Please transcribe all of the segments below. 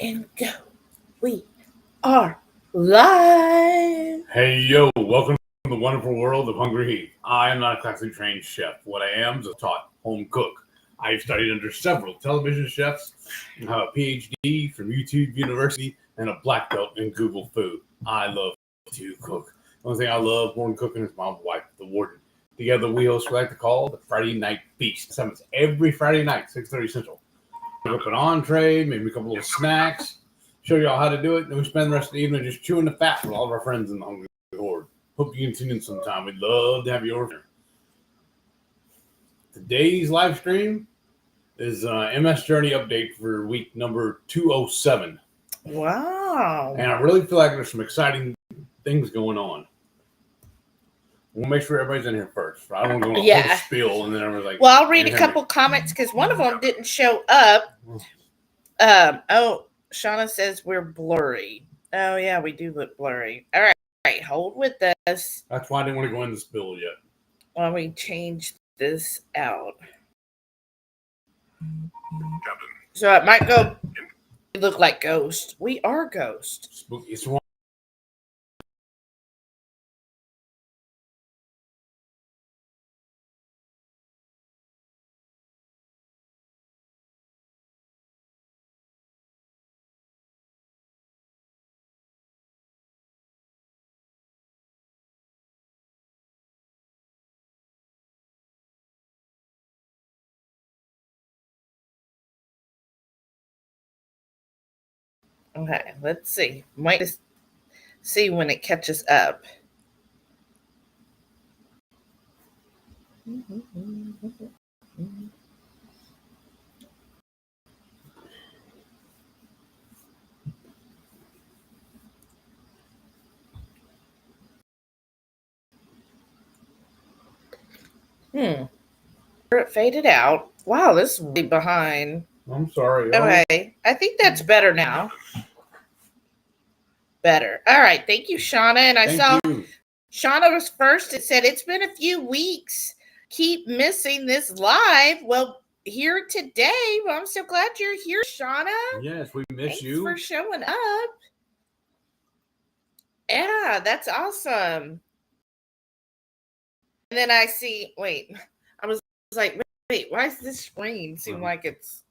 and go. We are live. Hey, yo, welcome to the wonderful world of Hungry Heat. I am not a classically trained chef. What I am is a taught home cook. I've studied under several television chefs, a PhD from YouTube University, and a black belt in Google Food. I love to cook. The only thing I love more than cooking is my wife, the warden. Together, we host what I like to call the Friday Night Feast. Summits every Friday night, 6:30 Central. Cook up an entree, maybe a couple little snacks, show y'all how to do it, and then we spend the rest of the evening just chewing the fat with all of our friends in the Hungry Horde. Hope you can tune in sometime. We'd love to have you over here. Today's live stream is MS Journey update for week number 207. Wow. And I really feel like there's some exciting things going on. We'll make sure everybody's in here first. I don't want to go on a whole spiel and then everyone's like... Well, I'll read a couple comments because one of them didn't show up. Shauna says we're blurry. Oh, yeah, we do look blurry. All right, hold with us. That's why I didn't want to go in the spill yet. While we change this out. Captain. So it might go look like Ghost. We are Ghost. Spooky. It's Okay, let's see. Might see when it catches up. It faded out. Wow, this is way behind. I'm sorry. Okay, I think that's better now. Better. All right, thank you, Shauna. And I saw Shauna was first. It said, it's been a few weeks. Keep missing this live. Well, here today. Well, I'm so glad you're here, Shauna. Yes, we miss Thanks you. for showing up. Yeah, that's awesome. And then I see, I was like, wait, why does this screen seem like it's...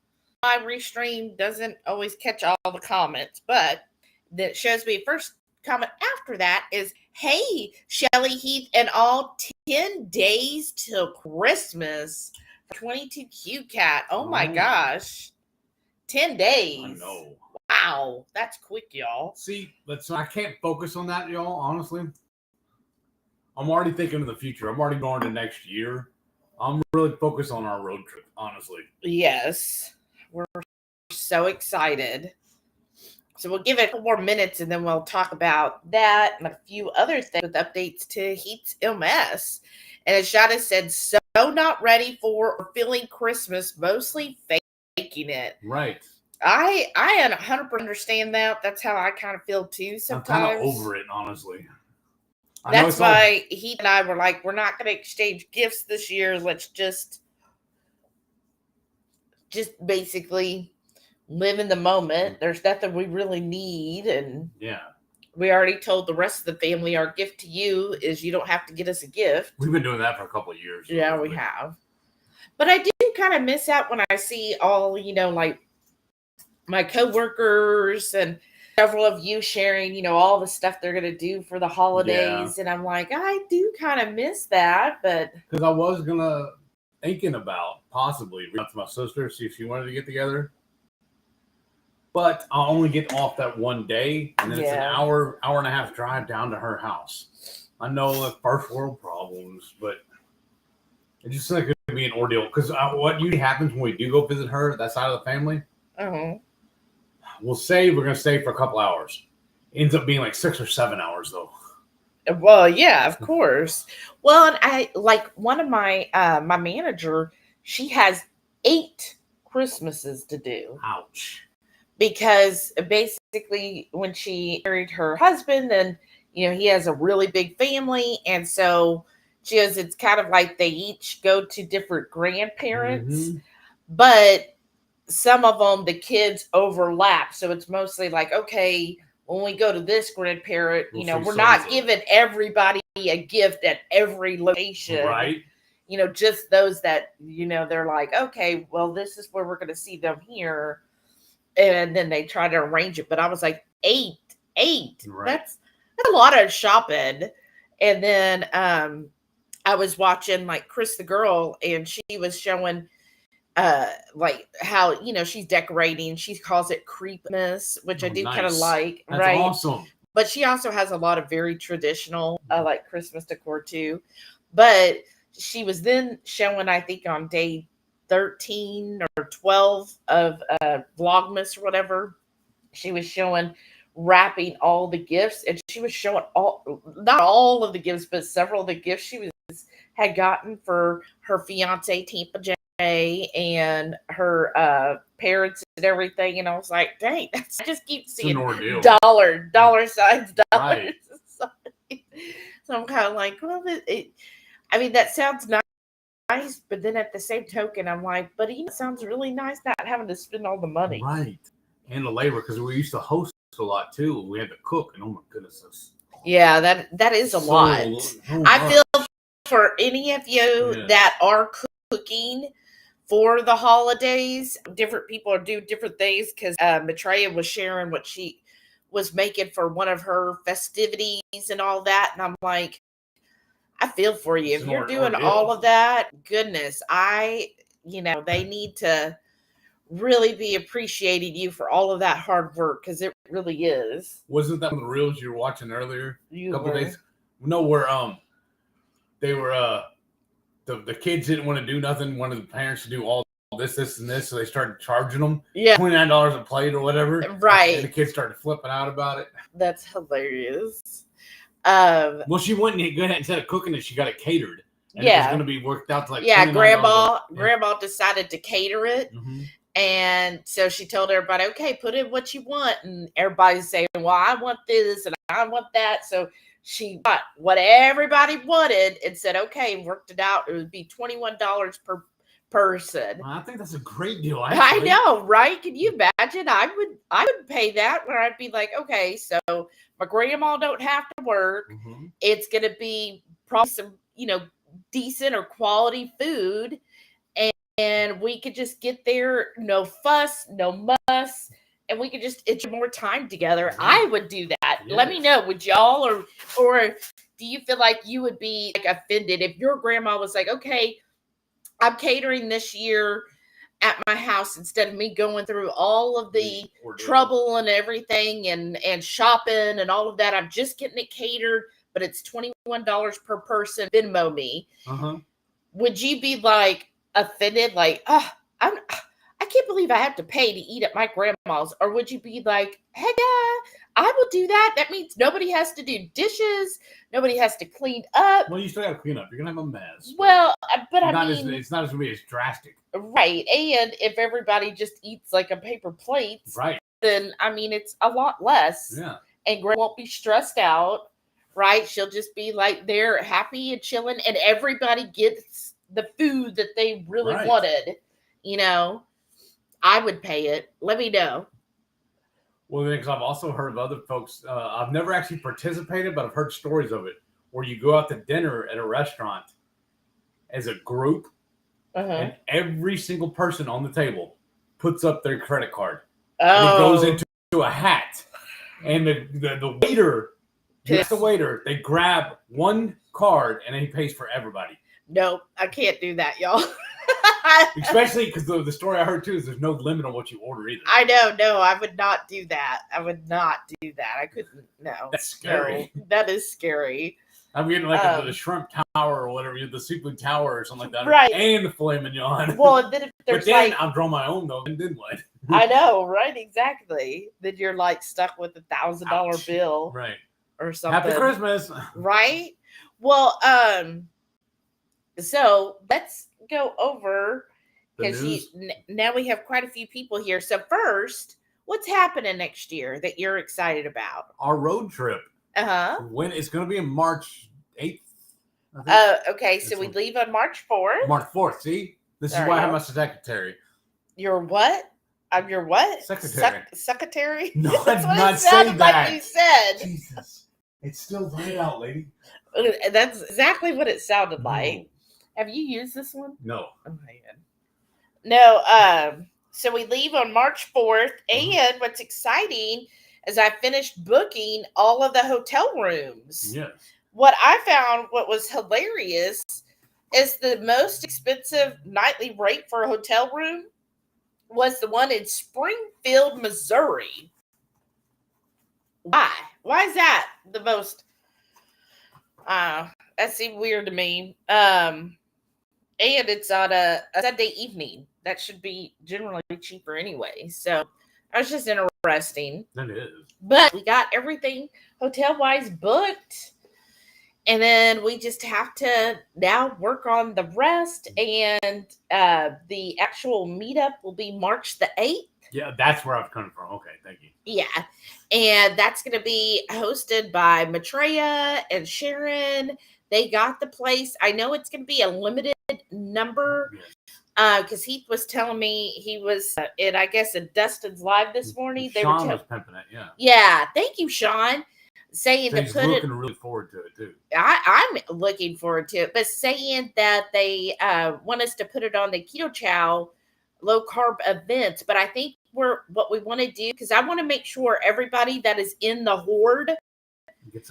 My restream doesn't always catch all the comments, but that shows me first comment after that is, hey, Shelly, Heath, and all 10 days till Christmas. 22Q Cat. Oh my gosh. 10 days. I know. Wow. That's quick, y'all. See, I can't focus on that, y'all, honestly. I'm already thinking of the future. I'm already going to next year. I'm really focused on our road trip, honestly. Yes. We're so excited. So we'll give it a couple more minutes and then we'll talk about that and a few other things with updates to Heat's MS. And as Shada said, so not ready for or feeling Christmas, mostly faking it. Right. I 100% understand that. That's how I kind of feel too sometimes. I'm kind of over it, honestly. That's why Heath and I were like, we're not going to exchange gifts this year. Let's just basically live in the moment. There's nothing we really need. And we already told the rest of the family our gift to you is you don't have to get us a gift. We've been doing that for a couple of years. Yeah, we have. But I do kind of miss out when I see all, like my coworkers and several of you sharing, all the stuff they're going to do for the holidays. Yeah. And I'm like, I do kind of miss that. But because I was thinking about possibly reaching out to my sister, see if she wanted to get together. But I'll only get off that one day, and then it's an hour and a half drive down to her house. I know that's first world problems, but it just like it could be an ordeal. Because what usually happens when we do go visit her, that side of the family, we'll say we're going to stay for a couple hours. Ends up being like 6 or 7 hours, though. Well, yeah, of course. Well, and I like one of my my manager, she has 8 Christmases to do. Ouch. Because basically when she married her husband and, he has a really big family. And so she goes, it's kind of like they each go to different grandparents. Mm-hmm. But some of them, the kids overlap. So it's mostly like, okay, when we go to this grandparent, We'll you know, see we're not so-and-so. giving everybody a gift at every location. Right. You know, just those that, you know, they're like, okay, well, this is where we're going to see them here. And then they try to arrange it. But I was like, eight. Right. That's a lot of shopping. And then I was watching like Chris the Girl, and she was showing like how, you know, she's decorating. She calls it creepness, which I do kind of Nice. like. That's right. awesome. But she also has a lot of very traditional like Christmas decor too. But she was then showing, I think on day 13 or 12 of Vlogmas or whatever, she was showing wrapping all the gifts, and she was showing not all of the gifts, but several of the gifts she had gotten for her fiance Tampa J and her parents and everything. And I was like, dang, I just keep seeing dollar signs. Right. So I'm kind of like, well, I mean, that sounds nice, but then at the same token, I'm like, but it sounds really nice not having to spend all the money. Right. And the labor, because we used to host a lot too. We had to cook, and oh my goodness. Yeah, that is a lot. I feel for any of you that are cooking for the holidays, different people do different things, because Maitreya was sharing what she was making for one of her festivities and all that. And I'm like, I feel for you. If you're doing all of that, goodness, they need to really be appreciating you for all of that hard work, because it really is. Wasn't that one of the reels you were watching earlier? A couple days? No, where they were the kids didn't want to do nothing. Wanted the parents to do all this, and this, so they started charging them $29 a plate or whatever. Right. And the kids started flipping out about it. That's hilarious. Well, she went and instead of cooking it, she got it catered. And it was going to be worked out to like grandma decided to cater it. Mm-hmm. And so she told everybody, okay, put in what you want. And everybody's saying, well, I want this and I want that. So she got what everybody wanted and said, okay, and worked it out. It would be $21 per person. I think that's a great deal. Actually. I know, right? Can you imagine? I would pay that, where I'd be like, okay, so my grandma don't have to work. Mm-hmm. It's going to be probably some, decent or quality food. And we could just get there, no fuss, no muss, and we could just enjoy more time together. Yeah. I would do that. Yes. Let me know, would y'all, or do you feel like you would be like offended if your grandma was like, okay, I'm catering this year at my house instead of me going through all of the trouble and everything and shopping and all of that. I'm just getting it catered, but it's $21 per person. Venmo me. Uh-huh. Would you be like offended, like, I can't believe I have to pay to eat at my grandma's? Or would you be like, heck yeah, I will do that. That means nobody has to do dishes, nobody has to clean up. Well, you still got to clean up. You're gonna have a mess. Well, but it's not as gonna be as drastic, right? And if everybody just eats like a paper plate, right, then it's a lot less. Yeah, and grandma won't be stressed out, right? She'll just be like there, happy and chilling, and everybody gets the food that they really wanted. I would pay it. Let me know. Well, because I've also heard of other folks. I've never actually participated, but I've heard stories of it, where you go out to dinner at a restaurant as a group, and every single person on the table puts up their credit card. And it goes into a hat, and the waiter, they grab one card and then he pays for everybody. Nope, I can't do that, y'all. Especially because the story I heard too is there's no limit on what you order either. I know, no, I would not do that. I couldn't. No, that's scary. No, that is scary. I'm getting like the shrimp tower or whatever, the seafood tower or something like that, right? And the filet mignon. Well, and then if there's I'll draw my own though, and then what? I know, right? Exactly. Then you're like stuck with $1,000 bill, right? Or something. Happy Christmas, right? Well, so let's go over, because now we have quite a few people here. So first, what's happening next year that you're excited about? Our road trip. When it's going to be in March 8th. Okay. So we leave on March 4th. March 4th. See, this is why I have my secretary. Your what? I'm your what? Secretary. Secretary? No, I That's did what not it say sounded like that. you said. Jesus. It's still light out, lady. That's exactly what it sounded No. like. Have you used this one? No. Oh man. No, so we leave on March 4th, and what's exciting is I finished booking all of the hotel rooms. Yes. What I found, what was hilarious, is the most expensive nightly rate for a hotel room was the one in Springfield, Missouri. Why? Why is that the most? That seemed weird to me. And it's on a Sunday evening. That should be generally cheaper anyway. So that was just interesting. That is. But we got everything hotel wise booked. And then we just have to now work on the rest. And the actual meetup will be March the 8th. Yeah, that's where I was coming from. Okay, thank you. Yeah. And that's going to be hosted by Maitreya and Sharon. They got the place. I know it's going to be a limited number because Heath was telling me he was in, I guess, in Dustin's Live this morning. Sean was pimping it, yeah. Yeah. Thank you, Sean. Saying So to he's put looking it. really forward to it, too. I'm looking forward to it, but saying that they want us to put it on the Keto Chow low carb events. But I think what we want to do, because I want to make sure everybody that is in the horde Gets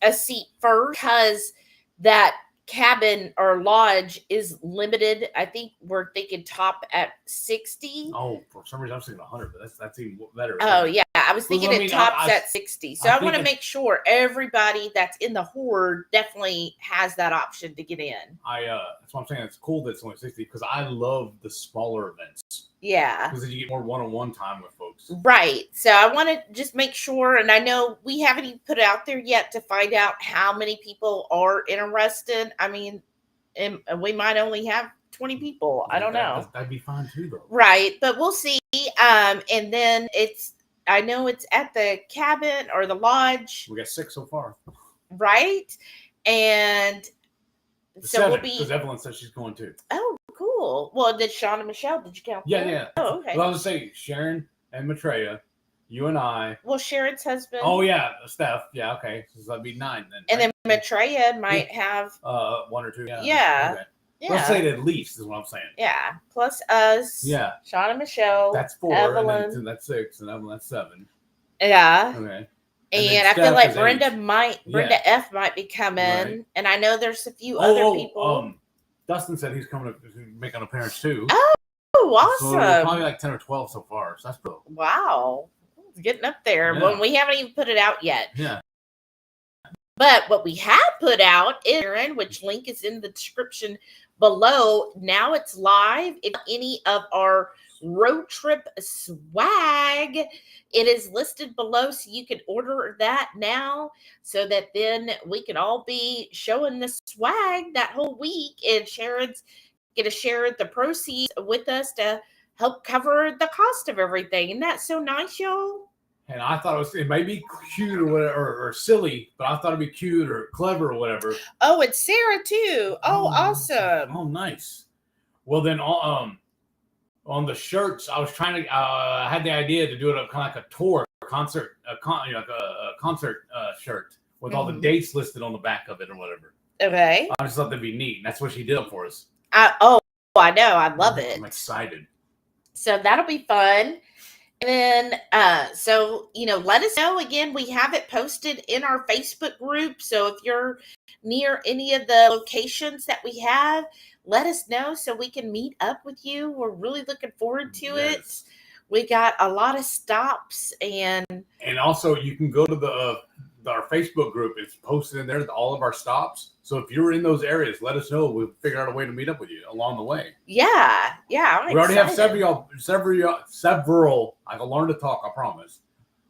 a seat first, because that cabin or lodge is limited. I think we're thinking top at 60. Oh, for some reason I'm thinking 100, but that's even better. Oh yeah, I was thinking it tops at 60. So I want to make sure everybody that's in the horde definitely has that option to get in. That's what I'm saying. It's cool that it's only 60 because I love the smaller events. Yeah, because then you get more one-on-one time with folks. Right. So I want to just make sure, and I know we haven't even put it out there yet to find out how many people are interested. I mean, and we might only have 20 people. I don't know. That'd be fine too, though. Right. But we'll see. And then I know it's at the cabin or the lodge. We got 6 so far. Right. And so 7, we'll be. because Evelyn says she's going too. Oh, cool. Well, did Sean and Michelle, did you count? Yeah. Oh, okay. Well, I was going to say Sharon and Maitreya, you and I. Well, Sharon's husband. Oh, yeah. Steph. Yeah, okay. So that'd be 9 then. And then Maitreya might have 1 or 2. Yeah. Okay. Yeah. Let's say at least is what I'm saying. Yeah. Plus us. Yeah. Sean and Michelle. That's 4. Evelyn. And then that's 6. And Evelyn, that's 7. Yeah. Okay. And I feel like Brenda F might be coming. Right. And I know there's a few other people. Dustin said he's coming to make an appearance too. Oh, awesome. So probably like 10 or 12 so far. So that's cool. Wow. It's getting up there. Yeah. Well, we haven't even put it out yet. Yeah. But what we have put out is, which link is in the description below. Now it's live. If any of our road trip swag, it is listed below, so you can order that now, so that then we can all be showing the swag that whole week, and Sharon's gonna share the proceeds with us to help cover the cost of everything. Isn't that so nice, y'all? And I thought it may be cute or whatever, or silly, but I thought it'd be cute or clever or whatever. Oh, it's Sarah too. Oh, awesome. Oh, nice. Well, then on the shirts, I was trying to. I had the idea to do it kind of like a tour, concert, a concert shirt with all the dates listed on the back of it or whatever. Okay. I just thought that'd be neat. And that's what she did for us. I know. I love it. I'm excited. So that'll be fun. And then, so, let us know. Again, we have it posted in our Facebook group. So if you're near any of the locations that we have, let us know so we can meet up with you. We're really looking forward to it. We got a lot of stops. And also you can go to our Facebook group. It's posted in there, all of our stops. So if you're in those areas, let us know. We'll figure out a way to meet up with you along the way. Yeah. We already have several. I can learn to talk, I promise.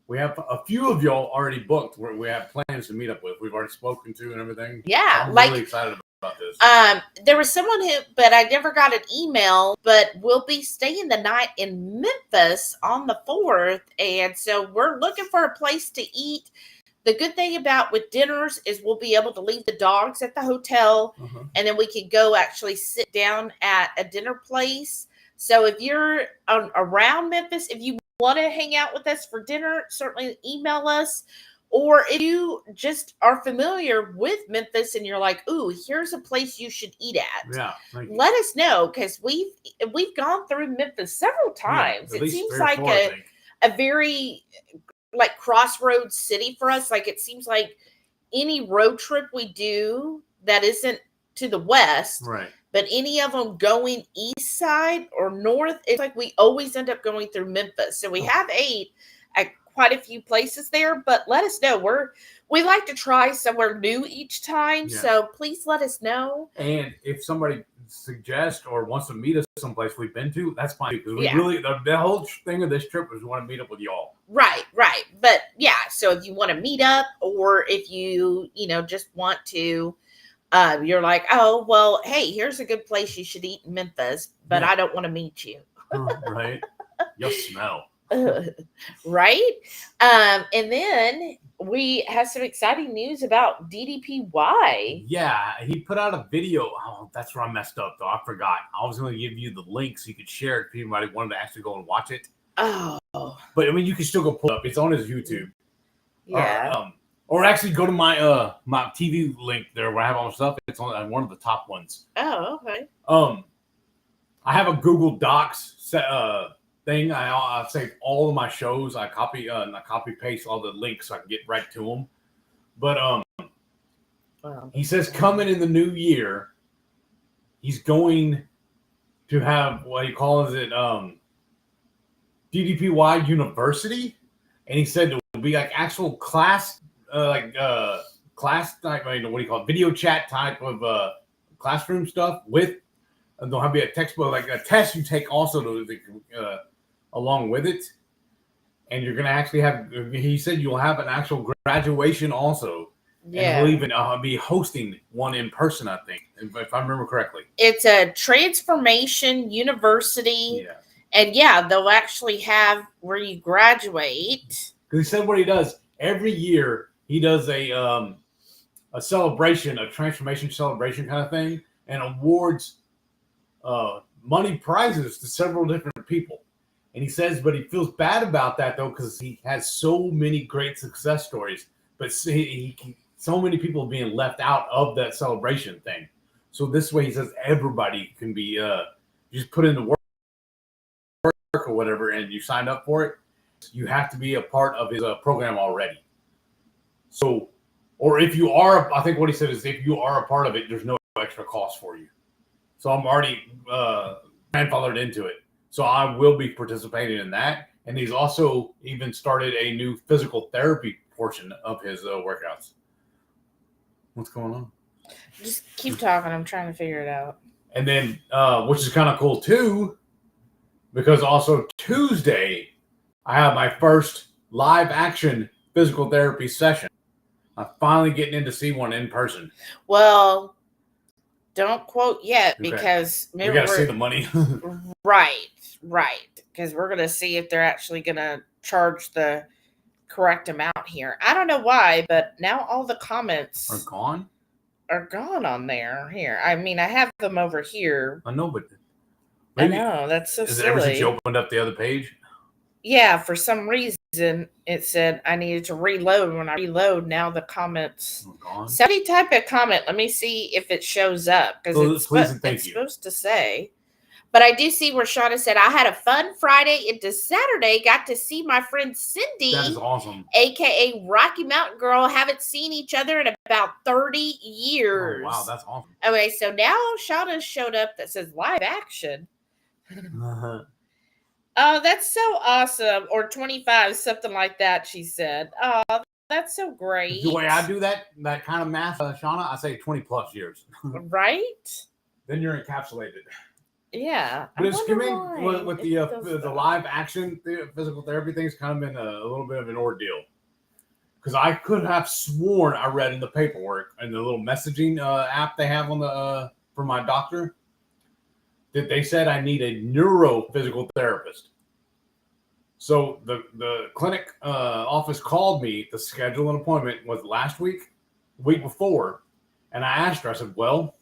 We have a few of y'all already booked where we have plans to meet up with. We've already spoken to and everything. Yeah. So I'm really excited about this. There was someone but I never got an email, but we'll be staying the night in Memphis on the 4th. And so we're looking for a place to eat. The good thing about with dinners is we'll be able to leave the dogs at the hotel, and then we can go actually sit down at a dinner place. So if you're around Memphis, if you want to hang out with us for dinner, certainly email us. Or if you just are familiar with Memphis and you're like, "Ooh, here's a place you should eat at," Yeah, let us know, because we've gone through Memphis several times. at It least seems 3 or like 4, I think. a very like crossroads city for us. Like it seems like any road trip we do that isn't to the west, Right. but any of them going east side or north, it's like we always end up going through Memphis. So we have ate at quite a few places there, but let us know. We like to try somewhere new each time. Yeah. So please let us know. And if somebody suggests or wants to meet us someplace we've been to, that's fine, because we Yeah. really the whole thing of this trip was we want to meet up with y'all. Right. But yeah, so if you want to meet up, or if you just want to, you're like, oh well, hey, here's a good place you should eat in Memphis, but Yeah. I don't want to meet you. Right. You smell. Right. And then we have some exciting news about DDPY. Yeah, he put out a video. Oh, that's where I messed up, though. I forgot. I was going to give you the link so you could share it if anybody wanted to actually go and watch it. Oh. But I mean, you can still go pull it up. It's on his YouTube. Yeah. Or actually go to my my TV link there where I have all my stuff. It's on one of the top ones. Oh, okay. I have a Google Docs thing. I save all of my shows. I copy paste all the links so I can get right to them. But he says coming in the new year, he's going to have what he calls it DDPY University, and he said it will be like actual class, class type. What do you call it? Video chat type of classroom stuff with. There'll have to be a textbook, like a test you take also along with it. And you're going to actually have, he said you'll have an actual graduation also. Yeah. And he'll even be hosting one in person, I think, if I remember correctly. It's a transformation university. Yeah. And yeah, they'll actually have where you graduate. Because he said what he does every year, he does a celebration, a transformation celebration kind of thing, and awards money prizes to several different people. And he says, but he feels bad about that, though, because he has so many great success stories. But so many people being left out of that celebration thing. So this way, he says everybody can be just put in the work or whatever, and you sign up for it. You have to be a part of his program already. So, or if you are, I think what he said is if you are a part of it, there's no extra cost for you. So I'm already grandfathered into it. So I will be participating in that. And he's also even started a new physical therapy portion of his workouts. What's going on? Just keep talking. I'm trying to figure it out. And then, which is kind of cool too, because also Tuesday, I have my first live action physical therapy session. I'm finally getting in to see one in person. Well, don't quote yet, because we got to see the money. Right. Because we're going to see if they're actually going to charge the correct amount here. I don't know why, but now all the comments are gone on there. Here, I mean, I have them over here. I know, but maybe, I know, that's so silly. Ever since you opened up the other page? Yeah, for some reason it said I needed to reload. When I reload, now the comments. Somebody type a comment. Let me see if it shows up, because it's supposed to say. But I do see where Shauna said, I had a fun Friday into Saturday. Got to see my friend Cindy. That is awesome. AKA Rocky Mountain Girl. Haven't seen each other in about 30 years. Oh, wow, that's awesome. Okay, so now Shauna showed up that says live action. Oh, that's so awesome. Or 25, something like that, she said. Oh, that's so great. The way I do that kind of math, Shauna, I say 20 plus years. Right? Then you're encapsulated. Yeah. But it's with the live action physical therapy thing's kind of been a little bit of an ordeal. Because I could have sworn I read in the paperwork and the little messaging app they have on the for my doctor that they said I need a neurophysical therapist. So the clinic office called me to schedule an appointment was last week before, and I asked her, I said, well,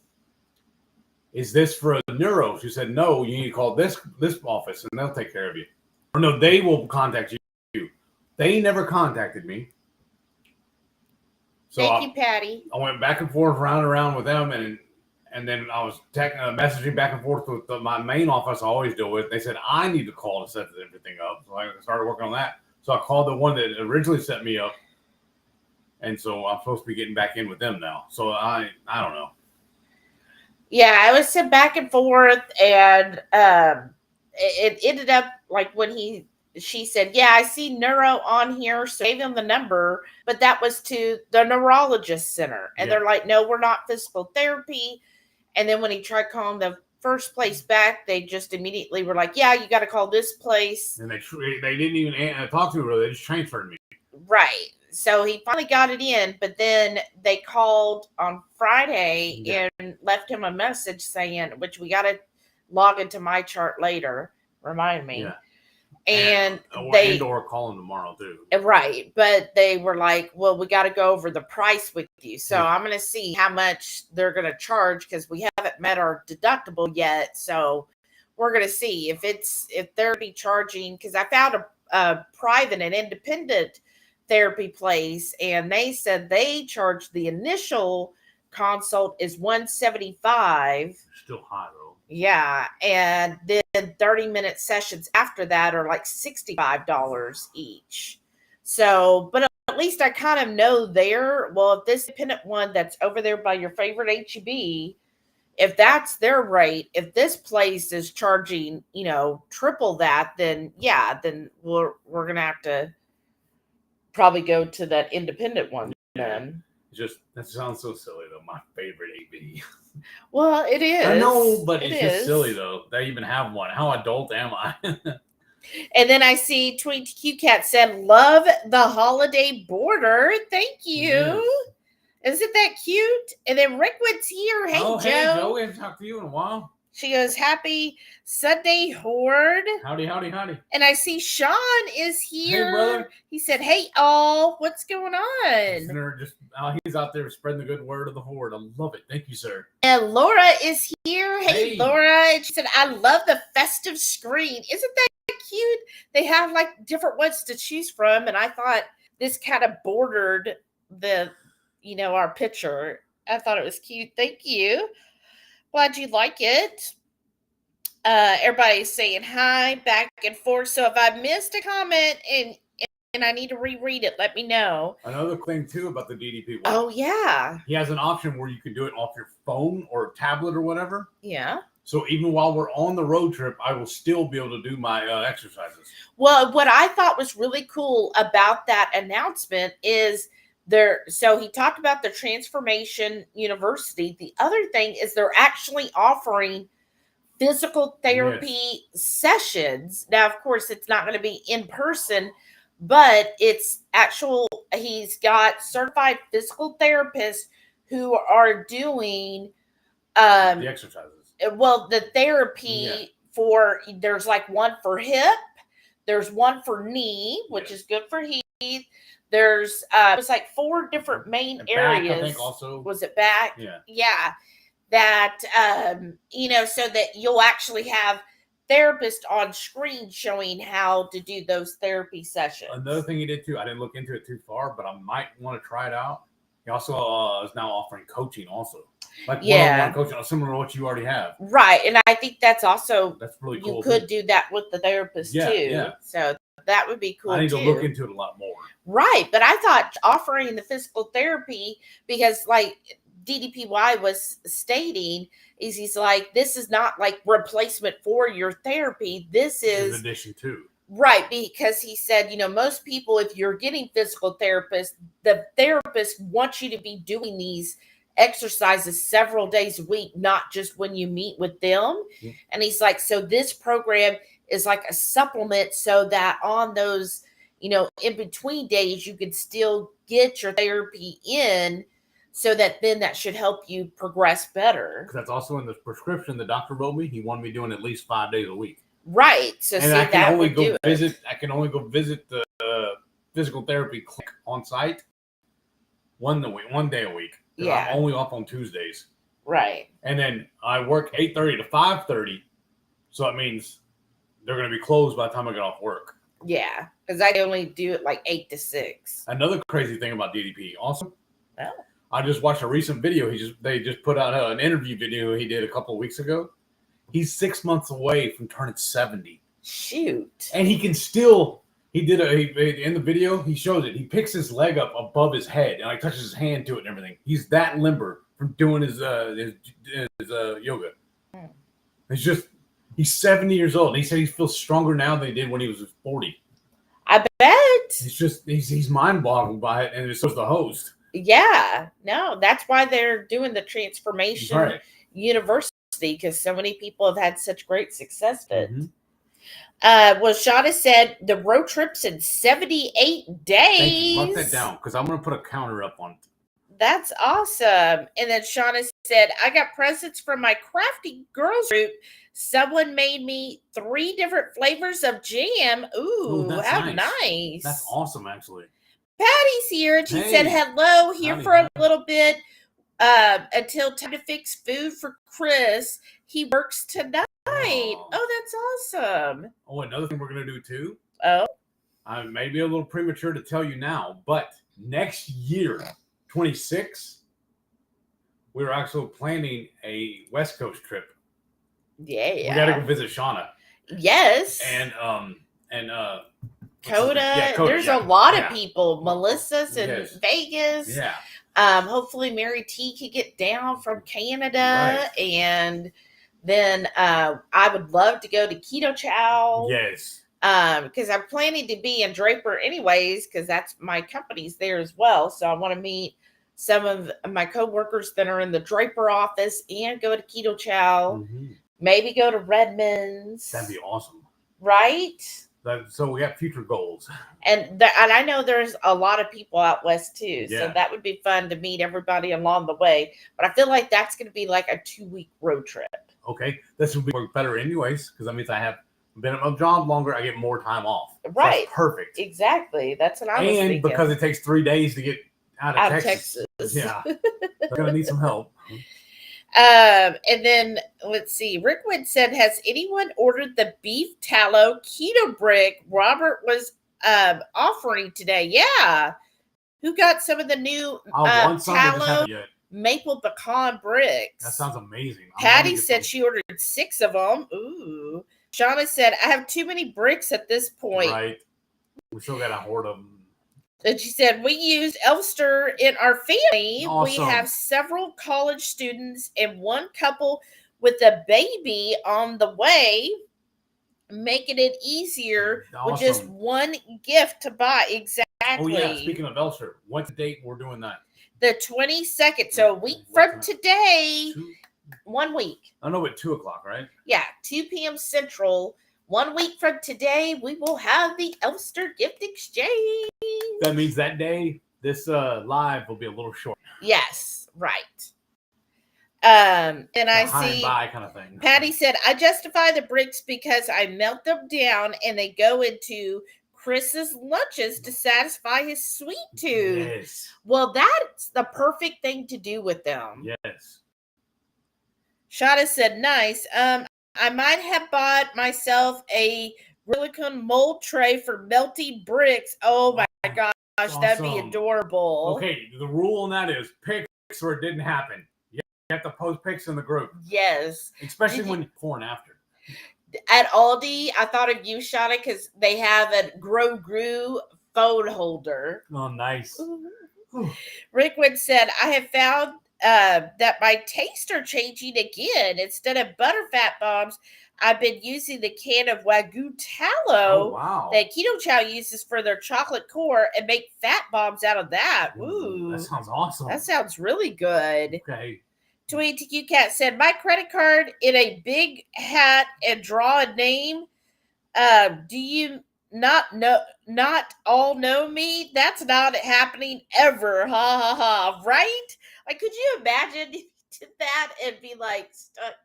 is this for a neuro? She said, no, you need to call this office and they'll take care of you. Or no, they will contact you. They never contacted me. So Thank you, Patty. I went back and forth, round and around with them, and then I was messaging back and forth with my main office I always deal with. They said, I need to call to set everything up. So I started working on that. So I called the one that originally set me up. And so I'm supposed to be getting back in with them now. So I don't know. Yeah, I was sent back and forth, and it ended up like when she said, yeah, I see neuro on here, so I gave him the number, but that was to the neurologist center. And they're like, no, we're not physical therapy. And then when he tried calling the first place back, they just immediately were like, yeah, you got to call this place. And they didn't even talk to me, really. They just transferred me. Right. So he finally got it in, but then they called on Friday and left him a message saying, which we got to log into my chart later. Remind me. Yeah. And they or call him tomorrow too. Right. But they were like, well, we got to go over the price with you. So I'm going to see how much they're going to charge because we haven't met our deductible yet. So we're going to see if they're be charging, because I found a private and independent therapy place, and they said they charge the initial consult is $175. Still high though. Yeah, and then 30-minute sessions after that are like $65 each. So, but at least I kind of know there. Well, if this independent one that's over there by your favorite HEB, if that's their rate, if this place is charging, triple that, then we're gonna have to probably go to that independent one then. That sounds so silly though. My favorite AB. Well, it is. I know, but it's just silly though. They even have one. How adult am I? And then I see Tweet Q Cat said, "Love the holiday border." Thank you. Yes. Isn't that cute? And then Rickwood's here. Hey, Joe. Hey, Joe. We haven't talked to you in a while. She goes, happy Sunday, Horde. Howdy. And I see Sean is here. Hey, brother. He said, hey, all. What's going on? He's out there spreading the good word of the Horde. I love it. Thank you, sir. And Laura is here. Hey, Laura. And she said, I love the festive screen. Isn't that cute? They have like different ones to choose from. And I thought this kind of bordered our picture. I thought it was cute. Thank you. Glad you like it. Everybody's saying hi, back and forth. So if I missed a comment and I need to reread it, let me know. Another thing too about the DDP one. Oh yeah. He has an option where you can do it off your phone or tablet or whatever. Yeah. So even while we're on the road trip, I will still be able to do my exercises. Well, what I thought was really cool about that announcement is so he talked about the Transformation University. The other thing is they're actually offering physical therapy sessions. Now, of course, it's not going to be in person, but it's he's got certified physical therapists who are doing the exercises. Well, the therapy there's like one for hip, there's one for knee, which is good for Heath. There's it was like 4 different main areas. Back, I think also. Was it back? Yeah. Yeah. That so that you'll actually have therapists on screen showing how to do those therapy sessions. Another thing he did too, I didn't look into it too far, but I might want to try it out. He also is now offering coaching also. Like one-on-one coaching, similar to what you already have. Right. And I think that's really cool. You could do that with the therapist too. Yeah. So that would be cool. I need to look into it a lot more. Right. But I thought offering the physical therapy, because like DDPY was stating, is he's like, this is not like replacement for your therapy. This is in addition to. Right. Because he said, most people, if you're getting physical therapists, the therapist wants you to be doing these exercises several days a week, not just when you meet with them. Mm-hmm. And he's like, so this program is like a supplement so that on those, in between days, you can still get your therapy in, so that then that should help you progress better. That's also in the prescription the doctor wrote me. He wanted me doing at least 5 days a week. Right. So and I can only go visit. I can only go visit the physical therapy clinic on site one day a week. Yeah. I'm only off on Tuesdays. Right. And then I work 8:30 to 5:30, so it means they're going to be closed by the time I get off work. Yeah, because I only do it like 8 to 6. Another crazy thing about DDP, also, Oh. I just watched a recent video. They just put out an interview video he did a couple of weeks ago. He's 6 months away from turning 70. Shoot. And he can still. In the video, he shows it. He picks his leg up above his head and like touches his hand to it and everything. He's that limber from doing his yoga. It's just he's 70 years old. And he said he feels stronger now than he did when he was 40. I bet. He's mind boggled by it, and so is the host. Yeah. No, that's why they're doing the Transformation Right. University, because so many people have had such great success at it. Mm-hmm. Well, Shauna said the road trip's in 78 days. Thank you. Mark that down because I'm going to put a counter up on it. That's awesome. And then Shauna said, I got presents from my crafty girls group. Someone made me 3 different flavors of jam. Ooh, how nice. That's awesome, actually. Patty's here, and she said, hello, here for a little bit until time to fix food for Chris. He works tonight. Oh, that's awesome. Oh, another thing we're going to do, too. Oh? I may be a little premature to tell you now, but next year, 26, we're actually planning a West Coast trip. Yeah. We got to go visit Shauna. Yes. And Coda. Coda. There's a lot of people. Melissa's in Vegas. Yeah. Hopefully Mary T can get down from Canada. Right. And then I would love to go to Keto Chow. Yes. Because I'm planning to be in Draper anyways, because that's my company's there as well. So I want to meet some of my coworkers that are in the Draper office and go to Keto Chow. Mm-hmm. Maybe go to Redmond's. That'd be awesome. Right? So we have future goals. And I know there's a lot of people out west too. Yeah. So that would be fun to meet everybody along the way. But I feel like that's going to be like a 2-week road trip. Okay. This would work better anyways, because that means I have been at my job longer. I get more time off. Right. So that's perfect. Exactly. That's what I was thinking. And because it takes 3 days to get out of Texas. Yeah. They're going to need some help. And then let's see. Rickwood said, has anyone ordered the beef tallow keto brick Robert was offering today? Yeah. Who got some of the new tallow maple pecan bricks? That sounds amazing. Patty said she ordered 6 of them. Ooh. Shauna said, I have too many bricks at this point. Right. We still got a hoard of them. And she said, we use Elster in our family. Awesome. We have several college students and one couple with a baby on the way, making it easier with just one gift to buy. Exactly. Oh, yeah. Speaking of Elster, what's the date we're doing that? The 22nd. So a week from today, 1 week. I know at 2 o'clock, right? Yeah, 2 p.m. Central. 1 week from today, we will have the Elster gift exchange. That means that day, this live will be a little short. Yes, right. And I see high kind of thing. Patty said, I justify the bricks because I melt them down and they go into Chris's lunches to satisfy his sweet tooth. Yes. Well, that's the perfect thing to do with them. Yes. Shada said, nice. I might have bought myself a silicone mold tray for melting bricks. Oh my gosh, awesome. That'd be adorable. Okay, the rule on that is pics or it didn't happen. You have to post pics in the group. Yes. Especially when you're pouring after. At Aldi, I thought of you, Shada, because they have a Grow phone holder. Oh, nice. Rickwood said, I have found that my tastes are changing again. Instead of butterfat bombs, I've been using the can of Wagyu tallow that Keto Chow uses for their chocolate core and make fat bombs out of that. Ooh, that sounds awesome. That sounds really good. Okay. Tweet to you cat said, my credit card in a big hat and draw a name. Do you not all know me? That's not happening ever. Ha ha ha. Right? Like, could you imagine if you did that and be like stuck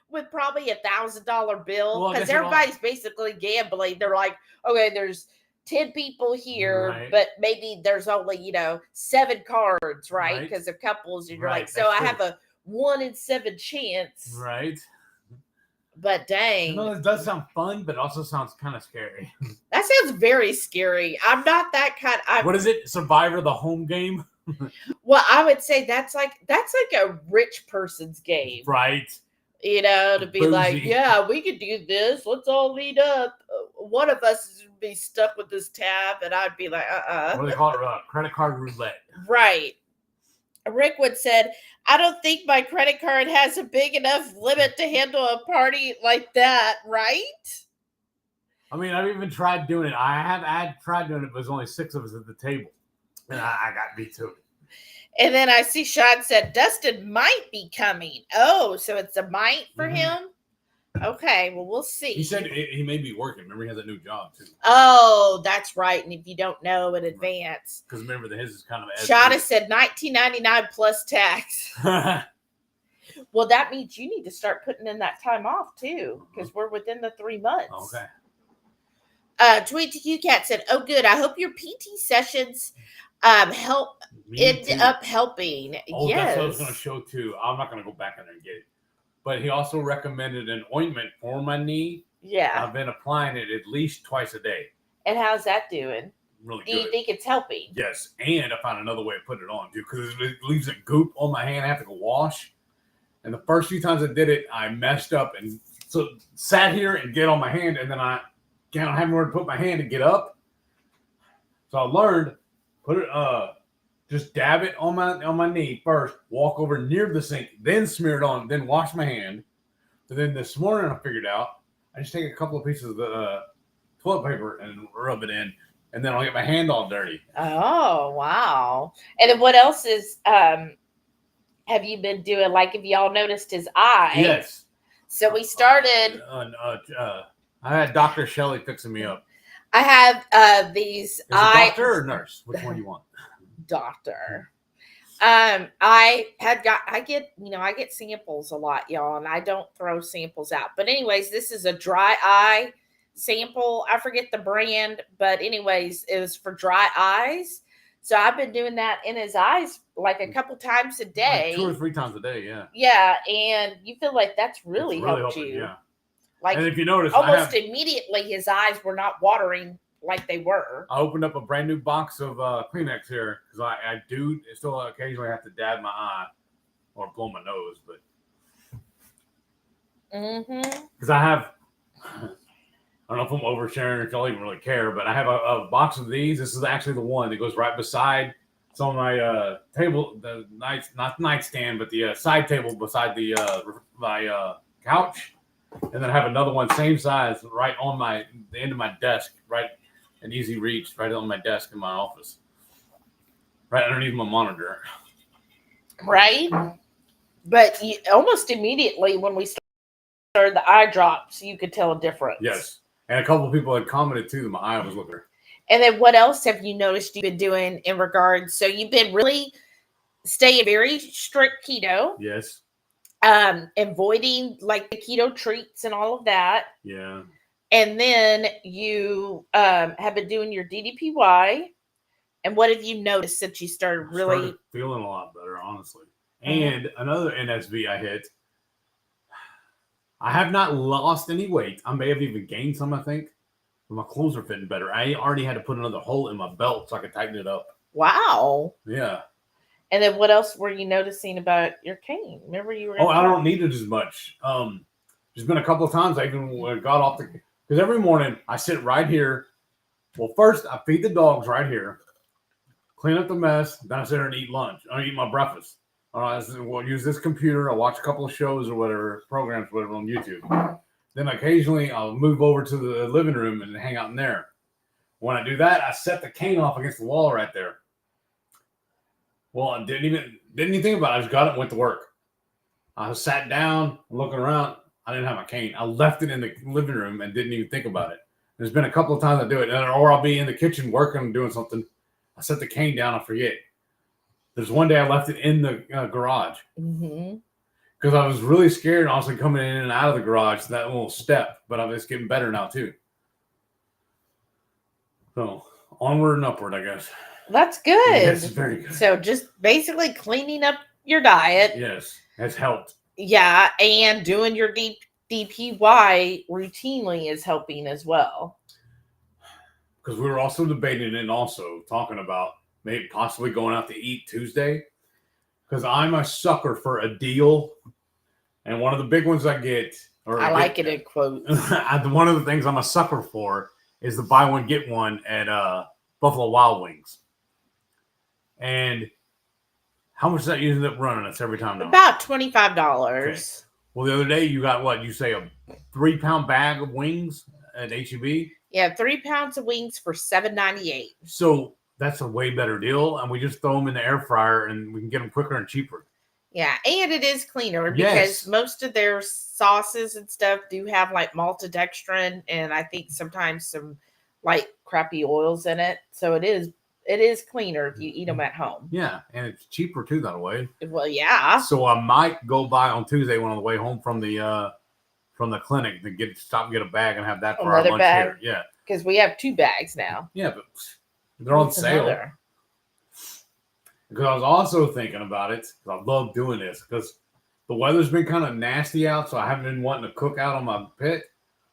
with probably $1,000 bill? Because everybody's basically gambling. They're like, okay, there's 10 people here, but maybe there's only, 7 cards, right? Because of couples, and you're like, so I have a 1 in 7 chance. Right. But dang. It does sound fun, but also sounds kind of scary. That sounds very scary. I'm not that kind. What is it? Survivor the home game? Well, I would say that's like a rich person's game. Right. To be like, Bougie. yeah, we could do this. Let's all meet up. One of us would be stuck with this tab, and I'd be like, What do they call it? Credit card roulette. Right. Rickwood said, I don't think my credit card has a big enough limit to handle a party like that, right? I mean, I've even tried doing it. I tried doing it, but there's only 6 of us at the table. And I got beat to it. And then I see Sean said Dustin might be coming. Oh, so it's a might for him? Okay, well, we'll see. He said he may be working. Remember, he has a new job, too. Oh, that's right. And if you don't know in advance. Because remember, his is kind of... Shauna said $19.99 plus tax. Well, that means you need to start putting in that time off, too. Because we're within the 3 months. Okay. Tweet to QCat said, oh, good. I hope your PT sessions end up helping. Oh, yes. That's what I was going to show, too. I'm not going to go back in there and get it. But he also recommended an ointment for my knee. Yeah. I've been applying it at least twice a day. And how's that doing? Really Do good. you think it's helping? Yes. And I found another way to put it on, too, because it leaves a goop on my hand. I have to go wash. And the first few times I did it, I messed up and so sat here and get on my hand. And then I can't have nowhere to put my hand to get up. So I learned, put it, just dab it on my knee first, walk over near the sink, then smear it on, then wash my hand. And then this morning I figured out, I just take a couple of pieces of the toilet paper and rub it in, and then I'll get my hand all dirty. Oh, wow. And then what else is, have you been doing? Like, if y'all noticed his eye? Yes. So we started. I had Dr. Shelley fixing me up. I have these. Doctor or nurse? Which one do you want? Doctor. I get samples a lot, y'all, and I don't throw samples out. But anyways, this is a dry eye sample. I forget the brand, but anyways, it was for dry eyes. So I've been doing that in his eyes like a couple times a day. Like 2 or 3 times a day, yeah. Yeah, and you feel like that's really helped helping, you. Yeah. Like, and if you notice, almost immediately his eyes were not watering like they were. I opened up a brand new box of Kleenex here because I do still occasionally have to dab my eye or blow my nose, but because I have, I don't know if I'm oversharing or if y'all even really care, but I have a box of these. This is actually the one that goes right beside some of my table, not nightstand, but the side table beside the my couch. And then I have another one, same size, right on the end of my desk, right an easy reach, right on my desk in my office, right underneath my monitor. Right? But almost immediately when we started the eye drops, you could tell a difference. Yes. And a couple of people had commented too that my eye was looking. And then what else have you noticed you've been doing in regards? So you've been really staying very strict keto. Yes. Avoiding like the keto treats and all of that. Yeah. And then you have been doing your DDPY. And what have you noticed since you started feeling a lot better, honestly? And another NSV I hit. I have not lost any weight. I may have even gained some, I think. But my clothes are fitting better. I already had to put another hole in my belt so I could tighten it up. Wow. Yeah. And then what else were you noticing about your cane? Remember you were... I don't need it as much. There's been a couple of times I even got off the... Because every morning I sit right here. Well, first I feed the dogs right here. Clean up the mess. Then I sit there and eat lunch. I eat my breakfast. I use this computer. I watch a couple of shows or whatever, programs, whatever on YouTube. Then occasionally I'll move over to the living room and hang out in there. When I do that, I set the cane off against the wall right there. Well, I didn't even think about it. I just got it and went to work. I sat down, looking around. I didn't have my cane. I left it in the living room and didn't even think about it. There's been a couple of times I do it, or I'll be in the kitchen working, doing something. I set the cane down, I forget. There's one day I left it in the garage because I was really scared. Honestly, coming in and out of the garage, that little step. But it's getting better now too. So onward and upward, I guess. That's good. Yes, very good. So just basically cleaning up your diet. Yes. has helped. Yeah, and doing your DPY routinely is helping as well. Because we were also debating and also talking about maybe possibly going out to eat Tuesday. Because I'm a sucker for a deal. And one of the big ones I get, I like it in quotes. one of the things I'm a sucker for is the buy one, get one at Buffalo Wild Wings. And how much does that usually end up running us every time now? About $25. Okay. Well, the other day you got what? You say a 3-pound bag of wings at HEB? Yeah, 3 pounds of wings for $7.98. So that's a way better deal. And we just throw them in the air fryer and we can get them quicker and cheaper. Yeah, and it is cleaner because most of their sauces and stuff do have like maltodextrin and I think sometimes some like crappy oils in it. So it is cleaner if you eat them at home. Yeah, and it's cheaper too that way. Well, yeah. So I might go by on Tuesday when on the way home from the clinic to stop and get a bag and have that for our lunch here. Yeah, because we have 2 bags now. Yeah, but they're on sale. Because I was also thinking about it, because I love doing this, because the weather's been kind of nasty out, so I haven't been wanting to cook out on my pit.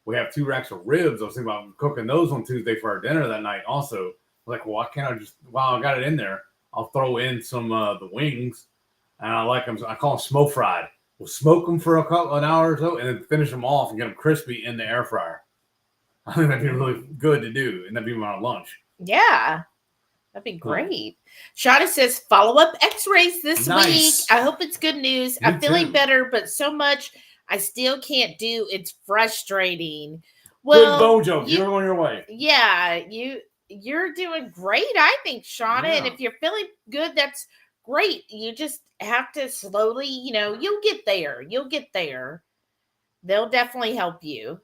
We have 2 racks of ribs. I was thinking about cooking those on Tuesday for our dinner that night also. I was like, well, why can't I just, while I got it in there, I'll throw in some the wings, and I like them, I call them smoke fried. We'll smoke them for an hour or so, and then finish them off and get them crispy in the air fryer. I think that'd be really good to do, and that'd be my lunch. Yeah. That'd be great. Shauna says, follow-up x-rays this week. I hope it's good news. I'm feeling better, but so much I still can't do. It's frustrating. Well, good bojo. You're on your way. Yeah, you're doing great, I think, Shauna. Yeah. And if you're feeling good, that's great. You just have to slowly, you'll get there. You'll get there. They'll definitely help you.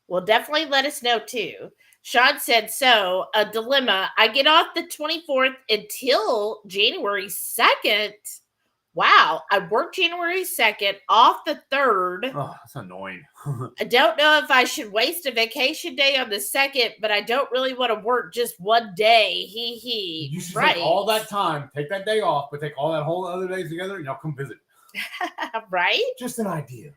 Well, definitely let us know, too. Sean said, so, a dilemma. I get off the 24th until January 2nd. Wow. I work January 2nd, off the 3rd. Oh, that's annoying. I don't know if I should waste a vacation day on the 2nd, but I don't really want to work just one day. Hee. You should take all that time, take that day off, but take all that whole other days together, and y'all come visit. Right? Just an idea.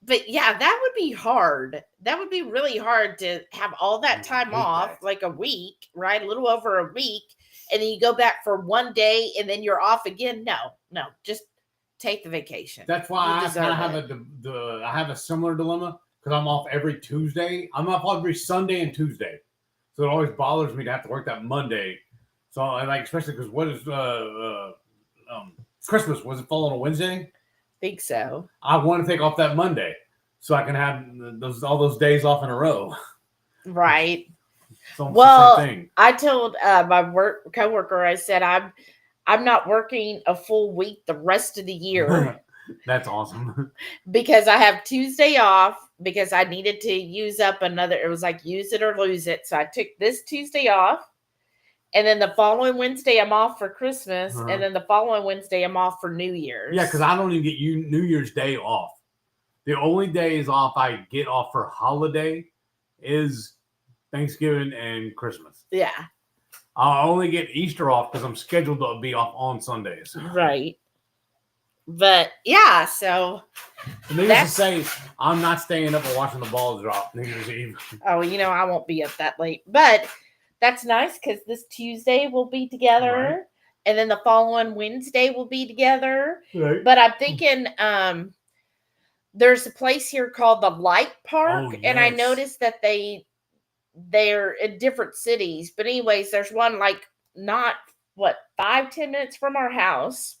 But yeah, that would be hard. That would be really hard to have all that time off, like a week, right? A little over a week. And then you go back for one day and then you're off again. No, just take the vacation. That's why I kind of have a similar dilemma because I'm off every Tuesday. I'm off every Sunday and Tuesday. So it always bothers me to have to work that Monday. So I like, especially because what is Christmas? Was it fall on a Wednesday? Think so. I want to take off that Monday so I can have all those days off in a row. Right. Well, the same thing. I told my coworker, I said, I'm not working a full week the rest of the year. That's awesome. Because I have Tuesday off because I needed to use up it was like use it or lose it. So I took this Tuesday off. And then the following Wednesday, I'm off for Christmas. Uh-huh. And then the following Wednesday, I'm off for New Year's. Yeah, because I don't even get New Year's Day off. The only days off I get off for holiday is Thanksgiving and Christmas. Yeah. I only get Easter off because I'm scheduled to be off on Sundays. Right. But, yeah, so. Needless to say, I'm not staying up and watching the ball drop New Year's Eve. Oh, I won't be up that late. But that's nice because this Tuesday we'll be together. Right. And then the following Wednesday we'll be together. Right. But I'm thinking there's a place here called the Light Park. Oh, yes. And I noticed that they're in different cities. But anyways, there's one like not, 5-10 minutes from our house.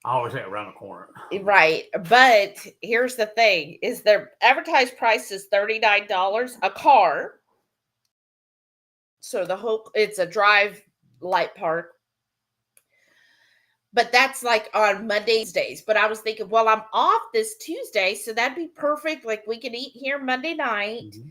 I always say around the corner. Right. But here's the thing, is their advertised price is $39 a car. So it's a drive light park. But that's like on Mondays days. But I was thinking, well, I'm off this Tuesday, so that'd be perfect. Like we can eat here Monday night. Mm-hmm.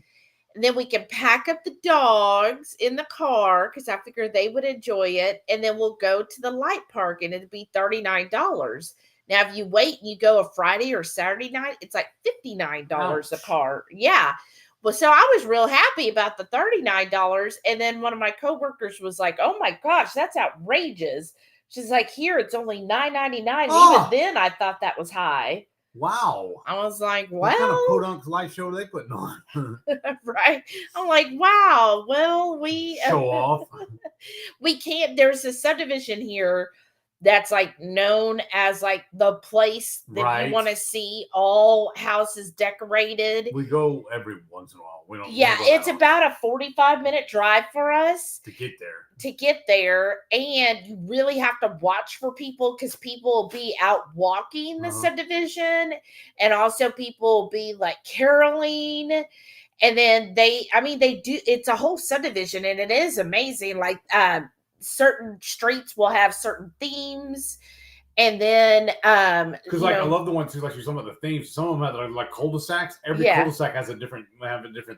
And then we can pack up the dogs in the car because I figured they would enjoy it. And then we'll go to the light park and it'd be $39. Now, if you wait and you go a Friday or Saturday night, it's like $59 a car. Yeah. Well, so I was real happy about the $39. And then one of my coworkers was like, oh my gosh, that's outrageous. She's like, here, it's only $9.99. Oh! Even then, I thought that was high. Wow. I was like, What kind of well, podunk light show are they putting on? right. I'm like, wow. Well, we Show off. we can't. There's a subdivision here that's like known as like the place that Right. you want to see all houses decorated. We go every once in a while. We don't. Yeah, we don't go it's that about a 45-minute drive for us often to get there. And you really have to watch for people because people will be out walking the subdivision, and also people will be like caroling. And then they do, it's a whole subdivision and it is amazing. Like certain streets will have certain themes. And then because like I love the ones too, like some of the themes. Some of them have like cul-de-sacs. Every cul-de-sac has a different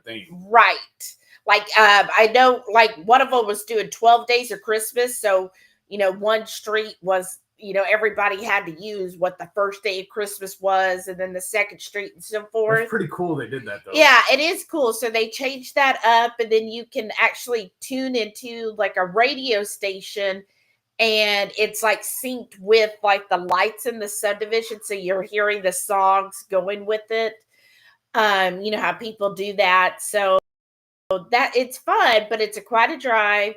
theme. Right. Like I know like one of them was doing 12 days of Christmas. So, one street was, everybody had to use what the first day of Christmas was, and then the second street and so forth. That's pretty cool they did that though. Yeah, it is cool. So they changed that up, and then you can actually tune into like a radio station, and it's like synced with like the lights in the subdivision. So you're hearing the songs going with it. You know how people do that. So that it's fun, but it's quite a drive.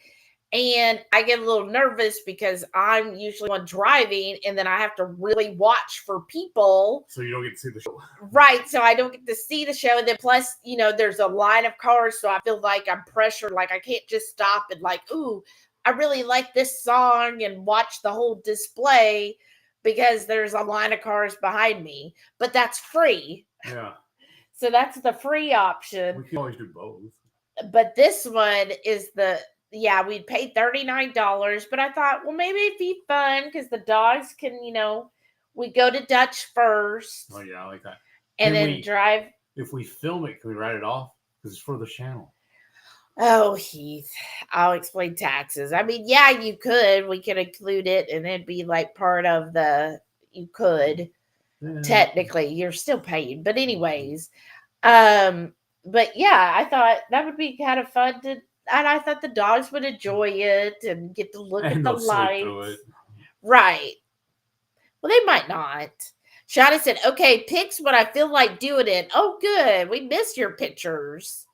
And I get a little nervous because I'm usually one driving, and then I have to really watch for people. So you don't get to see the show. Right. So I don't get to see the show. And then plus, there's a line of cars. So I feel like I'm pressured. Like I can't just stop and like, ooh, I really like this song and watch the whole display because there's a line of cars behind me. But that's free. Yeah. So that's the free option. We can always do both. But this one is we'd pay $39, but I thought, well, maybe it'd be fun because the dogs can, we go to Dutch first. Oh, yeah, I like that. And then drive. If we film it, can we write it off? Because it's for the channel. Oh, Heath, I'll explain taxes. I mean, yeah, you could. We could include it and it'd be like part of you could. Yeah. Technically, you're still paying. But anyways, but yeah, I thought that would be kind of fun and I thought the dogs would enjoy it and get to look at the lights. Right. Well, they might not. Shada said, okay, pics what I feel like doing it. Oh, good. We missed your pictures.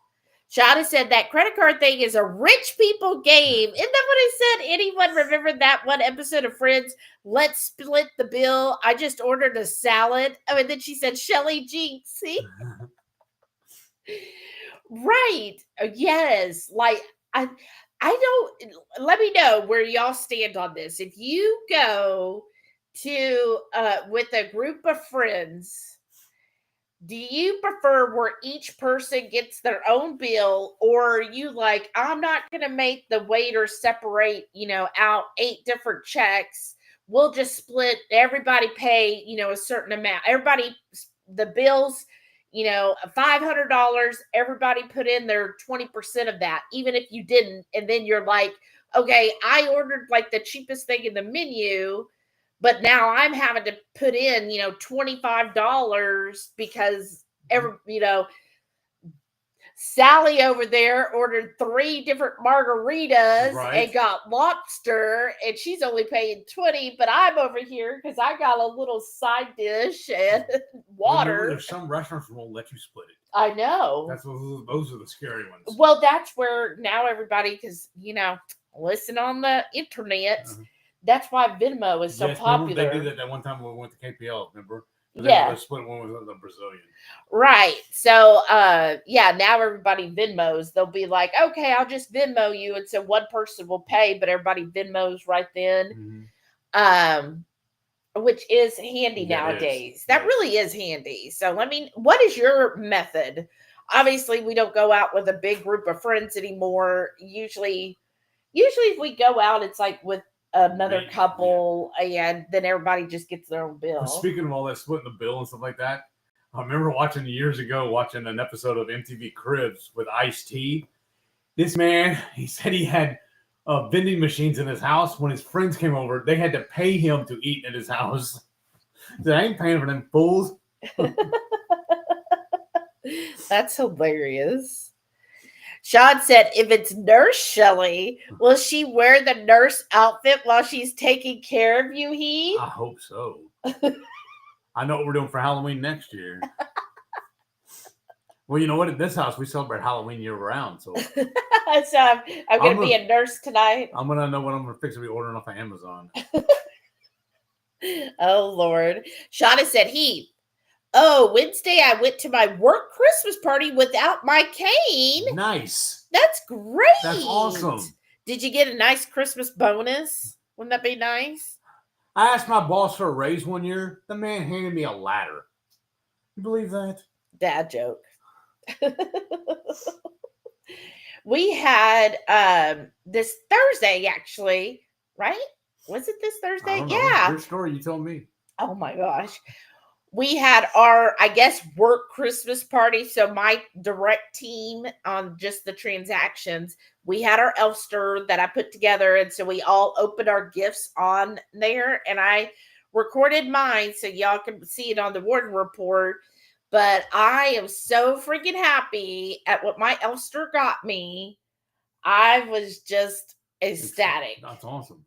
Shada said that credit card thing is a rich people game. Isn't that what I said? Anyone remember that one episode of Friends? Let's split the bill. I just ordered a salad. Oh, and then she said, Shelly Jinx. See? Right. Yes. Like I don't, let me know where y'all stand on this. If you go to with a group of friends, do you prefer where each person gets their own bill, or are you like, I'm not going to make the waiter separate, out 8 different checks. We'll just split, everybody pay, a certain amount. Everybody, the bills, $500, everybody put in their 20% of that, even if you didn't. And then you're like, okay, I ordered like the cheapest thing in the menu, but now I'm having to put in, $25 because Sally over there ordered 3 different margaritas and got lobster, and she's only paying $20, but I'm over here because I got a little side dish and water. There's some restaurants that won't let you split it. I know. Those are the scary ones. Well, that's where now everybody, because, listen on the internet. That's why Venmo is so popular. They did that one time when we went to KPL, remember? Yeah. The split one was the Brazilian. Right. So, now everybody Venmos. They'll be like, okay, I'll just Venmo you. And so one person will pay, but everybody Venmos right then. Which is handy nowadays. That really is handy. So, what is your method? Obviously, we don't go out with a big group of friends anymore. Usually if we go out, it's like with another couple, and then everybody just gets their own bill. Speaking of all that, splitting the bill and stuff like that, I remember years ago watching an episode of MTV Cribs with Ice-T. This man, he said he had vending machines in his house. When his friends came over, they had to pay him to eat at his house. He said, I ain't paying for them fools. That's hilarious. Sean said, if it's Nurse Shelley, will she wear the nurse outfit while she's taking care of you, Heath? I hope so. I know what we're doing for Halloween next year. Well, you know what? At this house, we celebrate Halloween year round. So, I'm going to be a nurse tonight. I'm going to know what I'm going to fix to be ordering off of Amazon. Oh, Lord. Shauna said, Heath, Wednesday I went to my work Christmas party without my cane. Nice. That's great. That's awesome. Did you get a nice Christmas bonus? Wouldn't that be nice? I asked my boss for a raise one year. The man handed me a ladder. You believe that? Dad joke. We had this Thursday, actually, right? Was it this Thursday? I don't know. Yeah. Your story, you told me. Oh my gosh. We had our, I guess, work Christmas party. So my direct team on just the transactions, we had our Elfster that I put together. And so we all opened our gifts on there. And I recorded mine so y'all can see it on the Warden Report. But I am so freaking happy at what my Elfster got me. I was just ecstatic. That's awesome.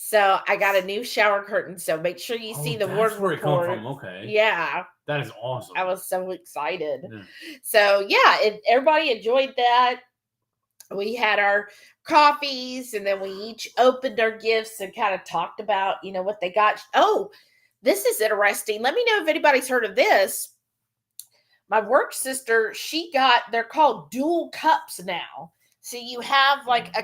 So I got a new shower curtain. So make sure you see the Warden Report. Report. It come from. Okay. Yeah. That is awesome. I was so excited. Yeah. So yeah, everybody enjoyed that. We had our coffees and then we each opened our gifts and kind of talked about, what they got. Oh, this is interesting. Let me know if anybody's heard of this. My work sister, they're called dual cups now. So you have like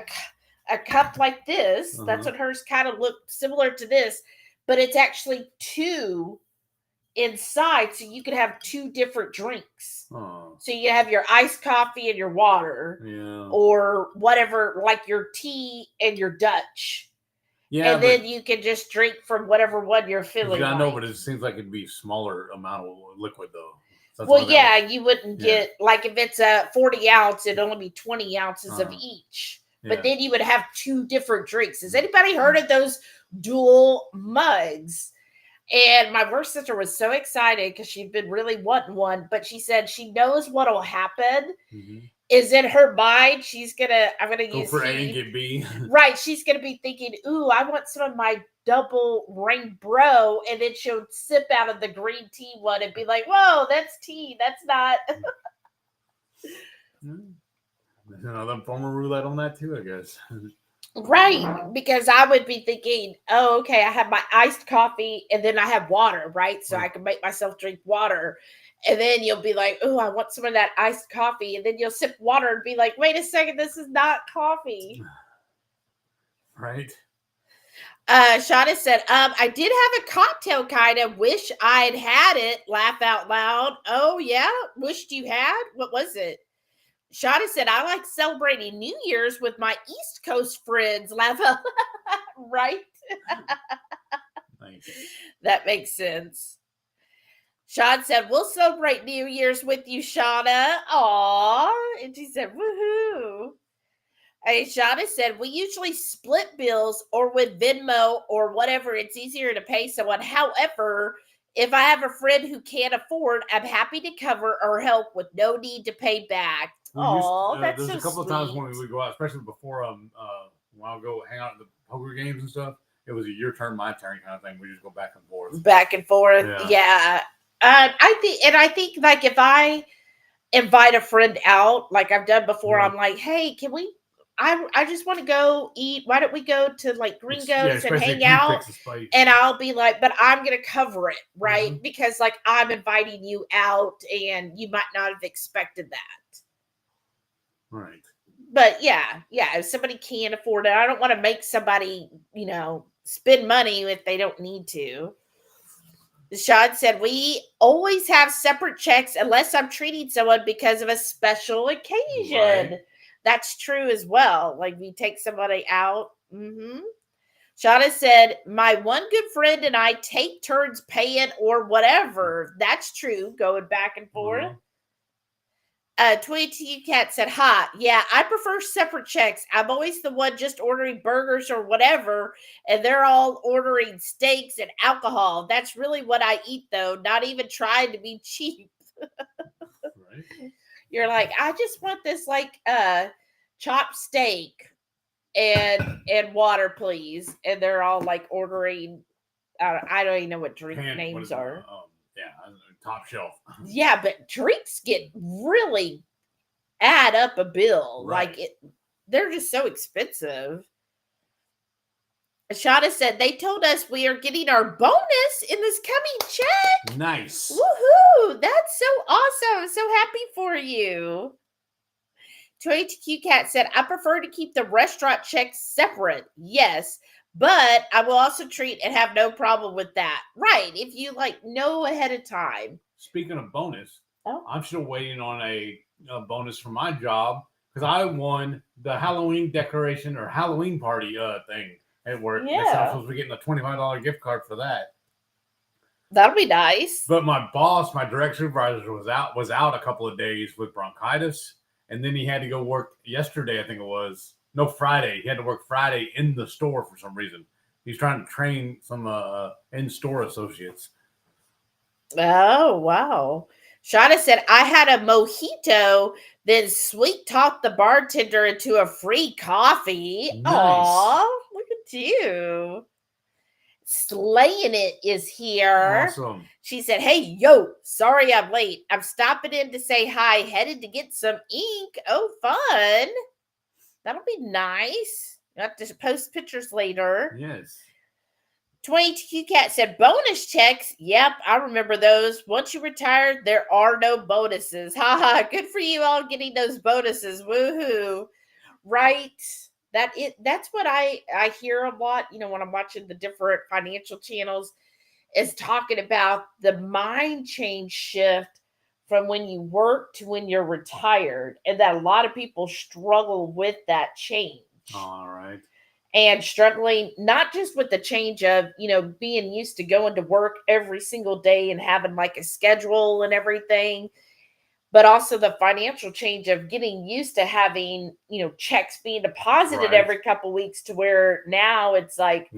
a cup like this. Uh-huh. That's what hers kind of looked similar to this, but it's actually two inside, so you could have two different drinks. Oh. So you have your iced coffee and your water, or whatever, like your tea and your Dutch. Yeah, and then you can just drink from whatever one you're feeling. I know, but it seems like it'd be a smaller amount of liquid, though. Well, yeah, you wouldn't get, like if it's a 40 ounce, it'd only be 20 ounces of each. Yeah. But then you would have two different drinks. Has anybody heard of those dual mugs? And my work sister was so excited because she'd been really wanting one, but she said she knows what'll happen. Mm-hmm. Is in her mind, I'm gonna go use for A and get B. Right. She's gonna be thinking, ooh, I want some of my double rainbow, and then she'll sip out of the green tea one and be like, whoa, that's tea. That's not. There's another form of roulette on that too, I guess. Right, because I would be thinking, oh, okay, I have my iced coffee and then I have water, right? So I can make myself drink water. And then you'll be like, oh, I want some of that iced coffee. And then you'll sip water and be like, wait a second, this is not coffee. Right. Shauna said, I did have a cocktail kind of. Wish I'd had it. Laugh out loud. Oh, yeah? Wished you had? What was it? Shauna said, I like celebrating New Year's with my East Coast friends. Laugh out loud. Right? Nice. That makes sense. Sean said, we'll celebrate New Year's with you, Shauna. Aw. And she said, woohoo. And Shauna said, we usually split bills or with Venmo or whatever. It's easier to pay someone. However, if I have a friend who can't afford, I'm happy to cover or help with no need to pay back. Oh, that's so sweet. There's a couple of times when we would go out, especially before when I'll go hang out at the poker games and stuff. It was a your turn, my turn kind of thing. We just go back and forth. Back and forth, yeah. I think like if I invite a friend out, like I've done before, I'm like, hey, can we? I just want to go eat. Why don't we go to like Gringos and hang out? And I'll be like, but I'm gonna cover it, right? Mm-hmm. Because like I'm inviting you out, and you might not have expected that. Right. But yeah, if somebody can't afford it, I don't want to make somebody, spend money if they don't need to. Sean said, we always have separate checks unless I'm treating someone because of a special occasion. Right. That's true as well. Like we take somebody out. Mm-hmm. Shauna said, my one good friend and I take turns paying or whatever. That's true. Going back and forth. Mm-hmm. 22 Cat said, yeah, I prefer separate checks. I'm always the one just ordering burgers or whatever, and they're all ordering steaks and alcohol. That's really what I eat, though, not even trying to be cheap. Right. You're like, I just want this like chopped steak and water, please. And they're all like ordering. I don't even know what drink names are. Yeah, top shelf. Yeah, but drinks get really add up a bill. Right. Like they're just so expensive. Ashada said they told us we are getting our bonus in this coming check. Nice. Woohoo! That's so awesome. I'm so happy for you. 22Q Cat said, I prefer to keep the restaurant checks separate. Yes, but I will also treat and have no problem with that. Right. If you like know ahead of time. Speaking of bonus, I'm still waiting on a bonus from my job because I won the Halloween decoration or Halloween party thing at work. Yeah. I'm supposed to be getting a $25 gift card for that. That'll be nice. But my boss, my direct supervisor, was out a couple of days with bronchitis. And then he had to go work yesterday, I think it was. No, Friday. He had to work Friday in the store for some reason. He's trying to train some in-store associates. Oh, wow. Shauna said, I had a mojito, then sweet talked the bartender into a free coffee. Nice. Aw, look at you. Slaying it is here. Awesome. She said, hey, yo, sorry I'm late. I'm stopping in to say hi, headed to get some ink. Oh, fun. That'll be nice. You have to post pictures later. Yes. 22 Cat said, bonus checks. Yep, I remember those. Once you retire, there are no bonuses. Haha, good for you all getting those bonuses. Woohoo. Right. That's what I hear a lot, when I'm watching the different financial channels, is talking about the mind change shift from when you work to when you're retired, and that a lot of people struggle with that change. All right. And struggling not just with the change of, being used to going to work every single day and having like a schedule and everything, but also the financial change of getting used to having, checks being deposited every couple weeks to where now it's like,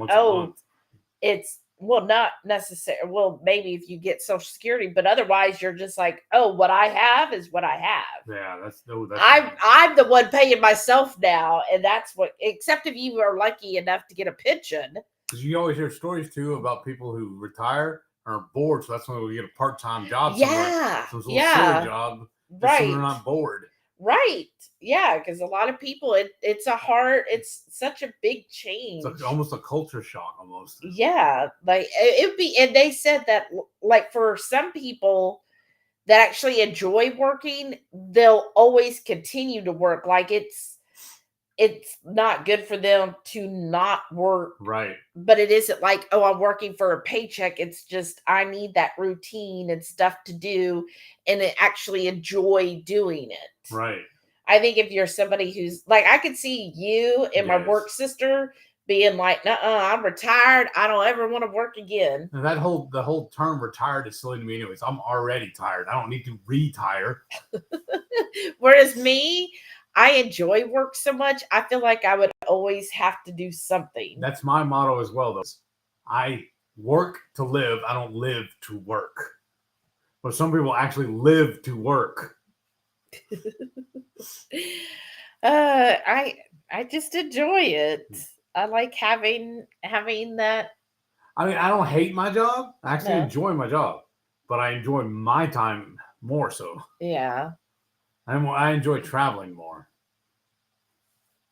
it's, well, not necessarily, well, maybe if you get Social Security, but otherwise you're just like, oh, what I have is what I have. Yeah, that's I'm the one paying myself now, and that's what, except if you are lucky enough to get a pension. Because you always hear stories too about people who retire are bored, so that's when we get a part-time job somewhere. Some silly job, right? So they're not bored. Right. Yeah, because a lot of people, it's such a big change. It's like almost a culture shock almost. Yeah. Like it'd be, and they said that like for some people that actually enjoy working, they'll always continue to work. Like it's not good for them to not work. Right. But it isn't like, oh, I'm working for a paycheck. It's just, I need that routine and stuff to do and actually enjoy doing it. Right. I think if you're somebody who's like, I could see you and my work sister being like, I'm retired. I don't ever want to work again. And the whole term retired is silly to me anyways. I'm already tired. I don't need to retire. Whereas me, I enjoy work so much, I feel like I would always have to do something. That's my motto as well, though. I work to live. I don't live to work. But some people actually live to work. I just enjoy it. I like having that. I mean, I don't hate my job. I actually enjoy my job, but I enjoy my time more so. Yeah. I enjoy traveling more.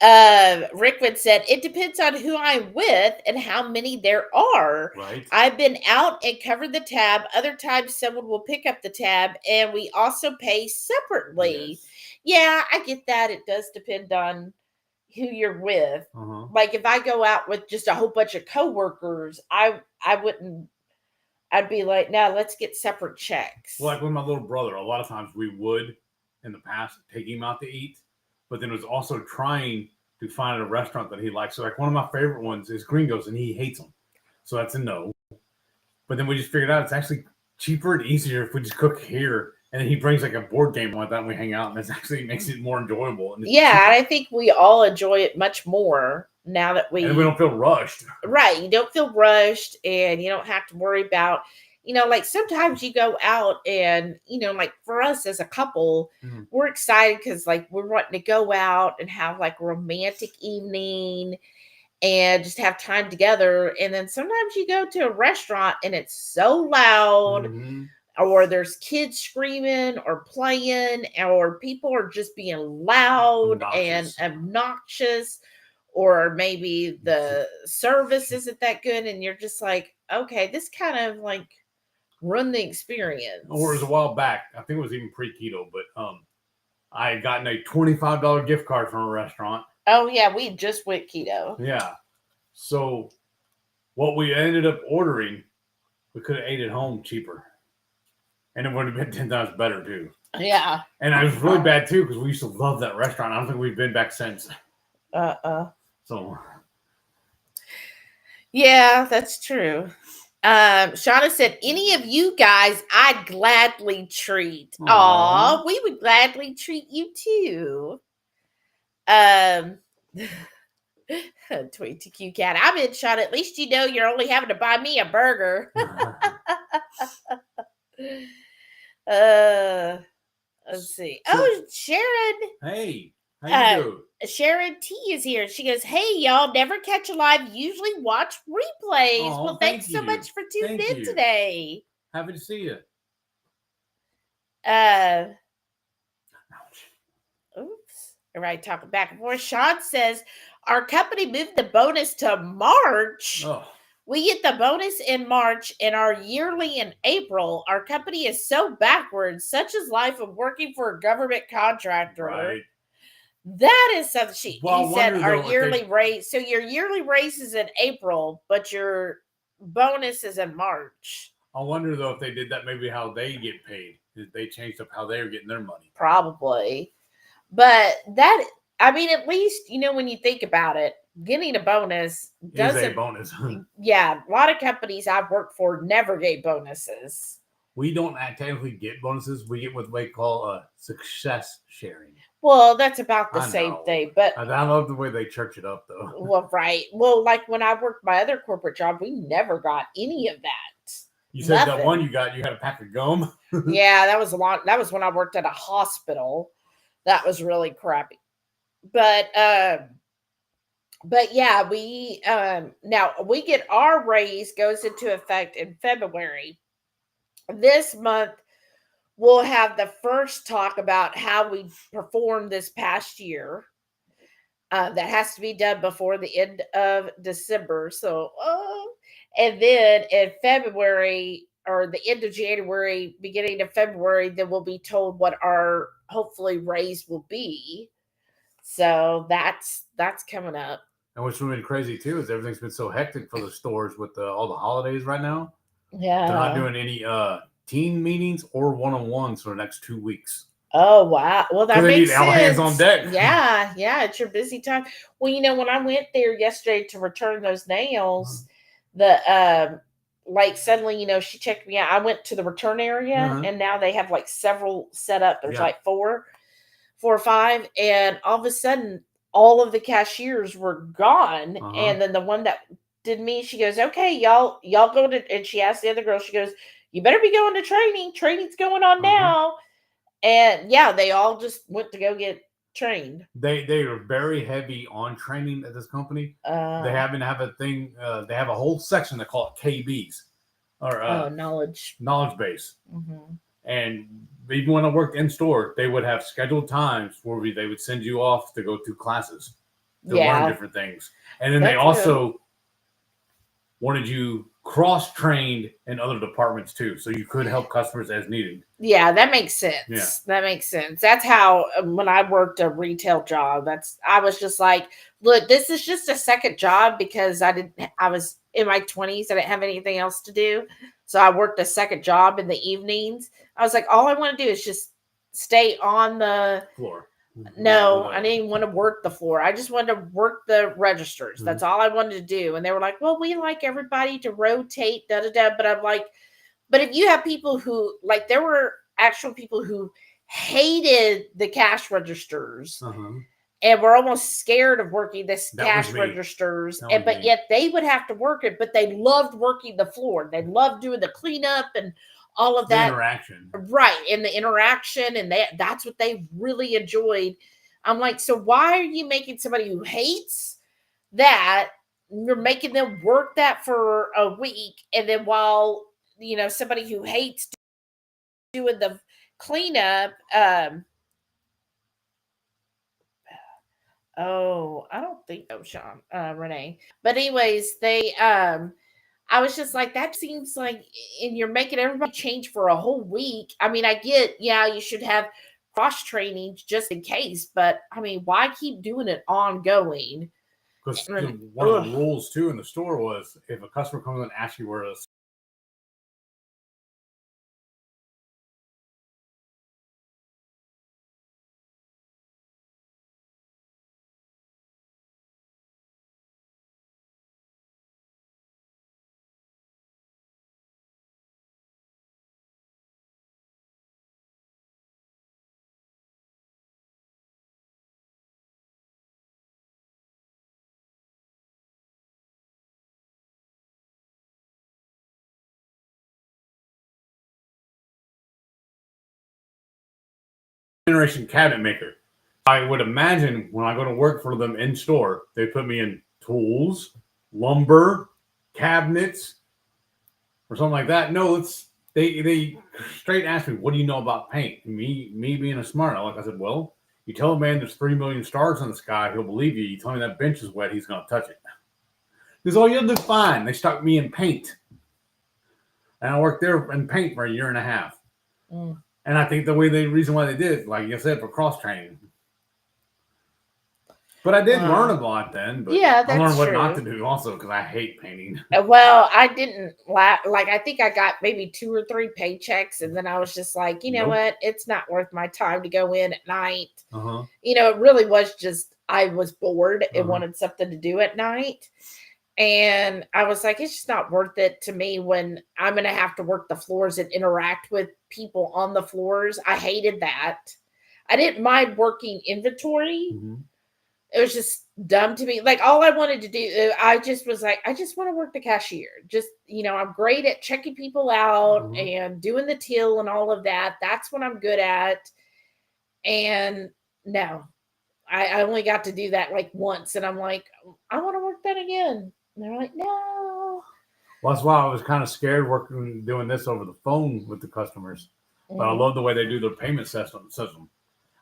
Rickwood said, it depends on who I'm with and how many there are. Right. I've been out and covered the tab. Other times someone will pick up the tab and we also pay separately. Yes. Yeah, I get that. It does depend on who you're with. Uh-huh. Like if I go out with just a whole bunch of coworkers, I wouldn't. I'd be like, no, let's get separate checks. Well, like with my little brother, a lot of times we would in the past take him out to eat, but then it was also trying to find a restaurant that he likes. So like one of my favorite ones is Gringos, and he hates them. So that's a no. But then we just figured out it's actually cheaper and easier if we just cook here. And then he brings like a board game like that and we hang out, and this actually makes it more enjoyable. And and I think we all enjoy it much more now that we don't feel rushed. Right. You don't feel rushed, and you don't have to worry about, like sometimes you go out and, like for us as a couple, Mhm. we're excited because like we're wanting to go out and have like a romantic evening and just have time together. And then sometimes you go to a restaurant and it's so loud, Mhm. or there's kids screaming or playing, or people are just being loud and Obnoxious. obnoxious, or maybe the service isn't that good, and you're just like, okay, this kind of like ruined the experience. Or it was a while back. I think it was even pre-keto, but I had gotten a $25 gift card from a restaurant. Oh yeah, we just went keto. Yeah. So what we ended up ordering, we could have ate at home cheaper. And it would have been 10 times better too. Yeah. And it was really bad too because we used to love that restaurant. I don't think we've been back since. So yeah, that's true. Shauna said, any of you guys I'd gladly treat. Aw, we would gladly treat you too. 22Q cat. I'm in, Shauna. At least you know you're only having to buy me a burger. Let's see. Oh, Sharon. Hey, how you doing? Sharon T is here. She goes, hey, y'all, never catch a live. Usually watch replays. Oh, well, thanks so much for tuning in today. Happy to see you. Oops. Everybody talking back and forth. Sean says, our company moved the bonus to March. Oh. We get the bonus in March and our yearly in April. Our company is so backwards. Such is life of working for a government contractor. Right. That is something he said. Our though, yearly raise. So your yearly raise is in April, but your bonus is in March. I wonder though if they did that, maybe how they get paid. If they changed up how they were getting their money. Probably, but that, I mean, at least when you think about it, getting a bonus doesn't. Is a bonus. Yeah, a lot of companies I've worked for never gave bonuses. We don't technically get bonuses. We get what they call success sharing. Well, that's about the same thing, but I love the way they church it up, though. Well, right. Well, like when I worked my other corporate job, we never got any of that. You said that one you got, you had a pack of gum. Yeah, that was a lot. That was when I worked at a hospital. That was really crappy. But yeah, we now we get our raise goes into effect in February. This month we'll have the first talk about how we performed this past year. That has to be done before the end of December. So, and then in February or the end of January, beginning of February, then we'll be told what our hopefully raise will be. So that's coming up. And what's really crazy too is everything's been so hectic for the stores with all the holidays right now. Yeah, they're not doing any team meetings or one-on-ones for the next 2 weeks. Oh wow! Well, that makes sense. All hands on deck. Yeah, it's your busy time. Well, when I went there yesterday to return those nails, the like suddenly, she checked me out. I went to the return area, and now they have like several set up. There's like four or five, and all of a sudden, all of the cashiers were gone, and then the one that did me, she goes, "Okay, y'all go to," and she asked the other girl, she goes, "You better be going to training. Training's going on now." And yeah, they all just went to go get trained. They are very heavy on training at this company. They happen to have a thing. They have a whole section they call it KBs, or knowledge base. And even when I worked in store, they would have scheduled times where they would send you off to go to classes to learn different things. And then they also wanted you cross-trained in other departments too, so you could help customers as needed. Yeah, that makes sense. Yeah. That makes sense. That's how when I worked a retail job, I was just like, look, this is just a second job because I was in my 20s, I didn't have anything else to do. So I worked a second job in the evenings. I was like, all I want to do is just stay on the floor. No, I didn't even want to work the floor. I just wanted to work the registers. That's all I wanted to do. And they were like, well, we like everybody to rotate, da-da-da. But I'm like, but if you have people who, like, there were actual people who hated the cash registers. and we're almost scared of working this That cash was me. registers. That was But me. yet they would have to work it, but they loved working the floor. They loved doing the cleanup and all of The that. interaction. Right. And the interaction, and that's what they really enjoyed. I'm like, so why are you making somebody who hates that, you're making them work that for a week, and then while somebody who hates doing the cleanup, oh, I don't think so, Sean, Renee. But anyways, I was just like, that seems like, and you're making everybody change for a whole week. I mean, I get, yeah, you should have cross training just in case, but I mean, why keep doing it ongoing? Because And, one of the rules too in the store was if a customer comes and asks you where a generation cabinet maker, I would imagine when I go to work for them in store, they put me in tools, lumber, cabinets, or something like that. No, they straight asked me, "What do you know about paint?" Me being a smart aleck, I said, "Well, you tell a man there's 3 million stars in the sky, he'll believe you. You tell me that bench is wet, he's gonna touch it." Because all you'll do fine. They stuck me in paint, and I worked there in paint for a year and a half. mm. And I think the reason why they did it, like you said, for cross training. But I did learn a lot then. But Yeah, I learned that's what not to true. do also because I hate painting. Well, I didn't like, I think I got maybe 2 or 3 paychecks, and then I was just like, you know Nope. what? It's not worth my time to go in at night. Uh-huh. It really was just, I was bored and Uh-huh. wanted something to do at night. And I was like, it's just not worth it to me when I'm going to have to work the floors and interact with people on the floors. I hated that. I didn't mind working inventory. Mm-hmm. It was just dumb to me. Like, all I wanted to do, I just was like, I just want to work the cashier. Just, I'm great at checking people out and doing the till and all of that. That's what I'm good at. And no, I only got to do that like once. And I'm like, I want to work that again. And they're like, no. Well, that's why I was kind of scared doing this over the phone with the customers. But I love the way they do their payment system.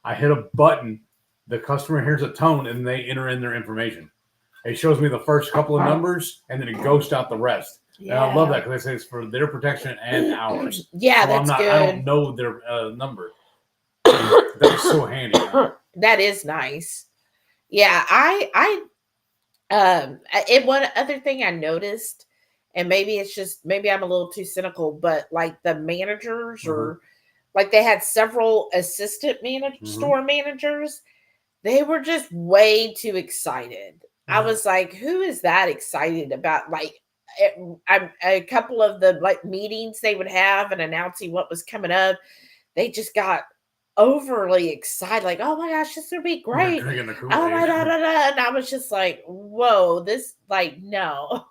I hit a button, the customer hears a tone, and they enter in their information. It shows me the first couple of numbers, and then it ghosts out the rest. Yeah. And I love that because they say it's for their protection and ours. Yeah, so that's good. I don't know their number. That's so handy. That is nice. Yeah, and one other thing I noticed, and maybe I'm a little too cynical, but like the managers or like they had several assistant store managers, they were just way too excited. I was like, who is that excited about? Like, a couple of the like meetings they would have and announcing what was coming up, they just got overly excited, like, oh my gosh, this would be great. Oh my da, da, da. And I was just like, whoa, this, like, no.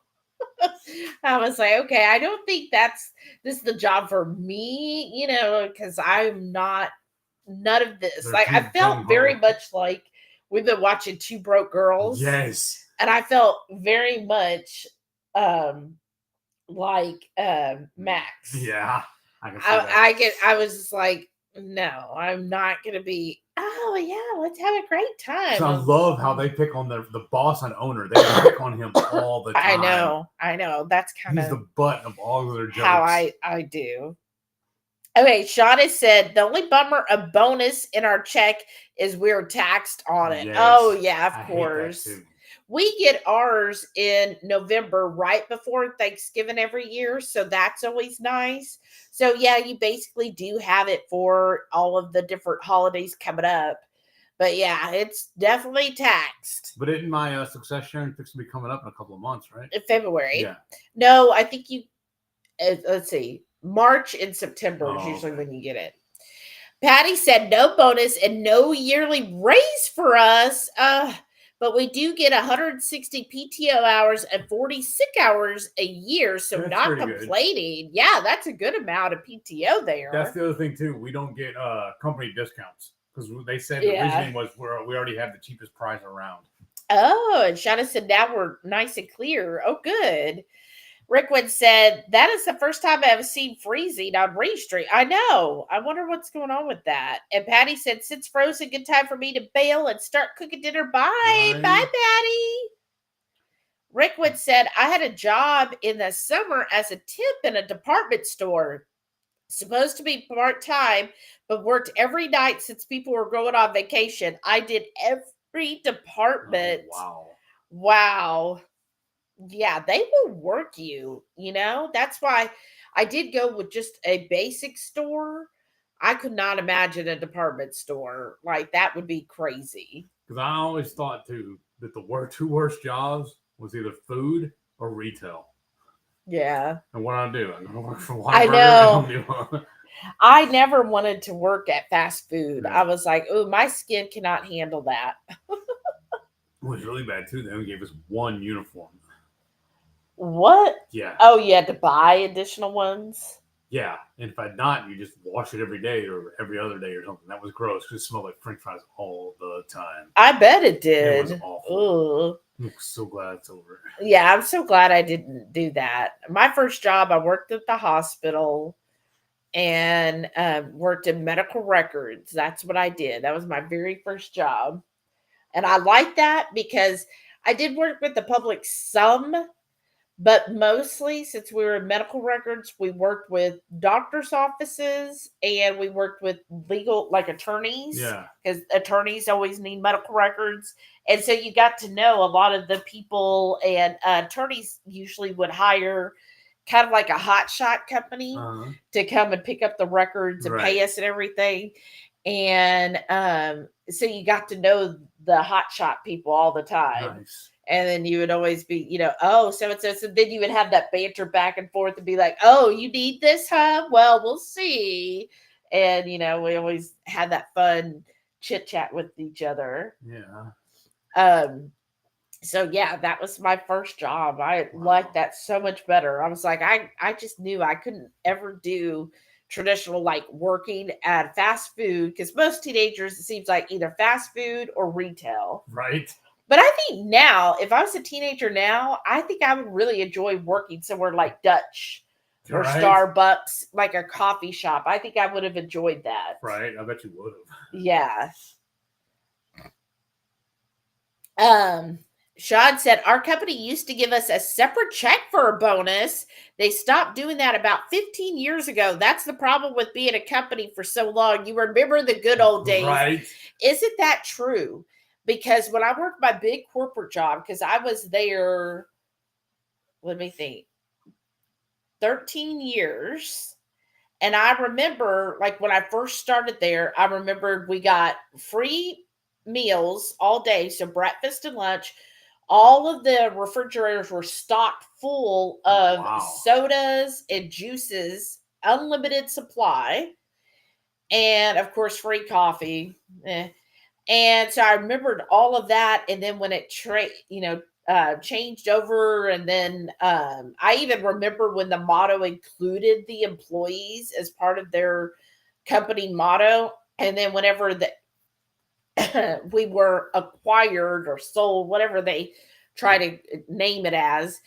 I was like, okay, I don't think this is the job for me, because I'm not none of this. Like, I felt very much like we've been watching Two Broke Girls. Yes. And I felt very much like Max. Yeah. I can see that. I was just like, no, I'm not gonna be. Oh yeah, let's have a great time. So I love how they pick on the boss and owner. They pick on him all the time. I know. That's kind of he's the butt of all of their jokes. how I do. Okay, Shauna said the only bonus in our check is we're taxed on it. Yes, oh yeah, of course. We get ours in November, right before Thanksgiving every year. So that's always nice. So yeah, you basically do have it for all of the different holidays coming up. But yeah, it's definitely taxed. But isn't my success sharing fix to be coming up in a couple of months, right? In February. Yeah. No, I think let's see. March and September is usually when you get it. Patty said no bonus and no yearly raise for us. But we do get 160 PTO hours and 40 sick hours a year, so That's not pretty good. complaining. Yeah, that's a good amount of PTO there. That's the other thing too. We don't get company discounts because they said the Yeah. reasoning was we already have the cheapest price around. Oh, and Shauna said now we're nice and clear. Oh, good. Rickwood said that is the first time I've seen freezing on Restream. I know. I wonder what's going on with that. And Patty said, since frozen, good time for me to bail and start cooking dinner. Bye. Right. Bye, Patty. Rickwood said, I had a job in the summer as a tip in a department store. Supposed to be part-time, but worked every night since people were going on vacation. I did every department. Oh, wow. Wow. Yeah, they will work you, That's why I did go with just a basic store. I could not imagine a department store. Like, that would be crazy. Because I always thought too that the two worst jobs was either food or retail. Yeah. And what I do, I'm gonna work for Whataburger. I know. I never wanted to work at fast food. Yeah. I was like, oh, my skin cannot handle that. It was really bad too. They only gave us one uniform. What? Yeah. Oh, you had to buy additional ones? Yeah. And if I'd not, you just wash it every day or every other day or something. That was gross. It smelled like French fries all the time. I bet it did. It was awful. Ugh. I'm so glad it's over. Yeah, I'm so glad I didn't do that. My first job, I worked at the hospital and worked in medical records. That's what I did. That was my very first job. And I liked that because I did work with the public some, but mostly since we were in medical records, we worked with doctors' offices and we worked with legal, like attorneys. Yeah. Because attorneys always need medical records. And so you got to know a lot of the people, and attorneys usually would hire kind of like a hot shot company to come and pick up the records and pay us and everything. And so you got to know the hot shot people all the time. Nice. And then you would always be, oh, so-and-so. So then you would have that banter back and forth and be like, oh, you need this, huh? Well, we'll see. And, we always had that fun chit chat with each other. Yeah. So yeah, that was my first job. I liked that so much better. I was like, I just knew I couldn't ever do traditional, like working at fast food, because most teenagers, it seems like either fast food or retail. Right. But I think now, if I was a teenager now, I think I would really enjoy working somewhere like Dutch or Starbucks, like a coffee shop. I think I would have enjoyed that. Right. I bet you would have. Yeah. Sean said, our company used to give us a separate check for a bonus. They stopped doing that about 15 years ago. That's the problem with being a company for so long. You remember the good old days. Right. Isn't that true? Because when I worked my big corporate job, because I was there, let me think, 13 years. And I remember, like, when I first started there, I remembered we got free meals all day. So breakfast and lunch. All of the refrigerators were stocked full of sodas and juices, unlimited supply. And, of course, free coffee. And so I remembered all of that. And then when it changed over, and then I even remember when the motto included the employees as part of their company motto. And then whenever we were acquired or sold, whatever they try to name it as,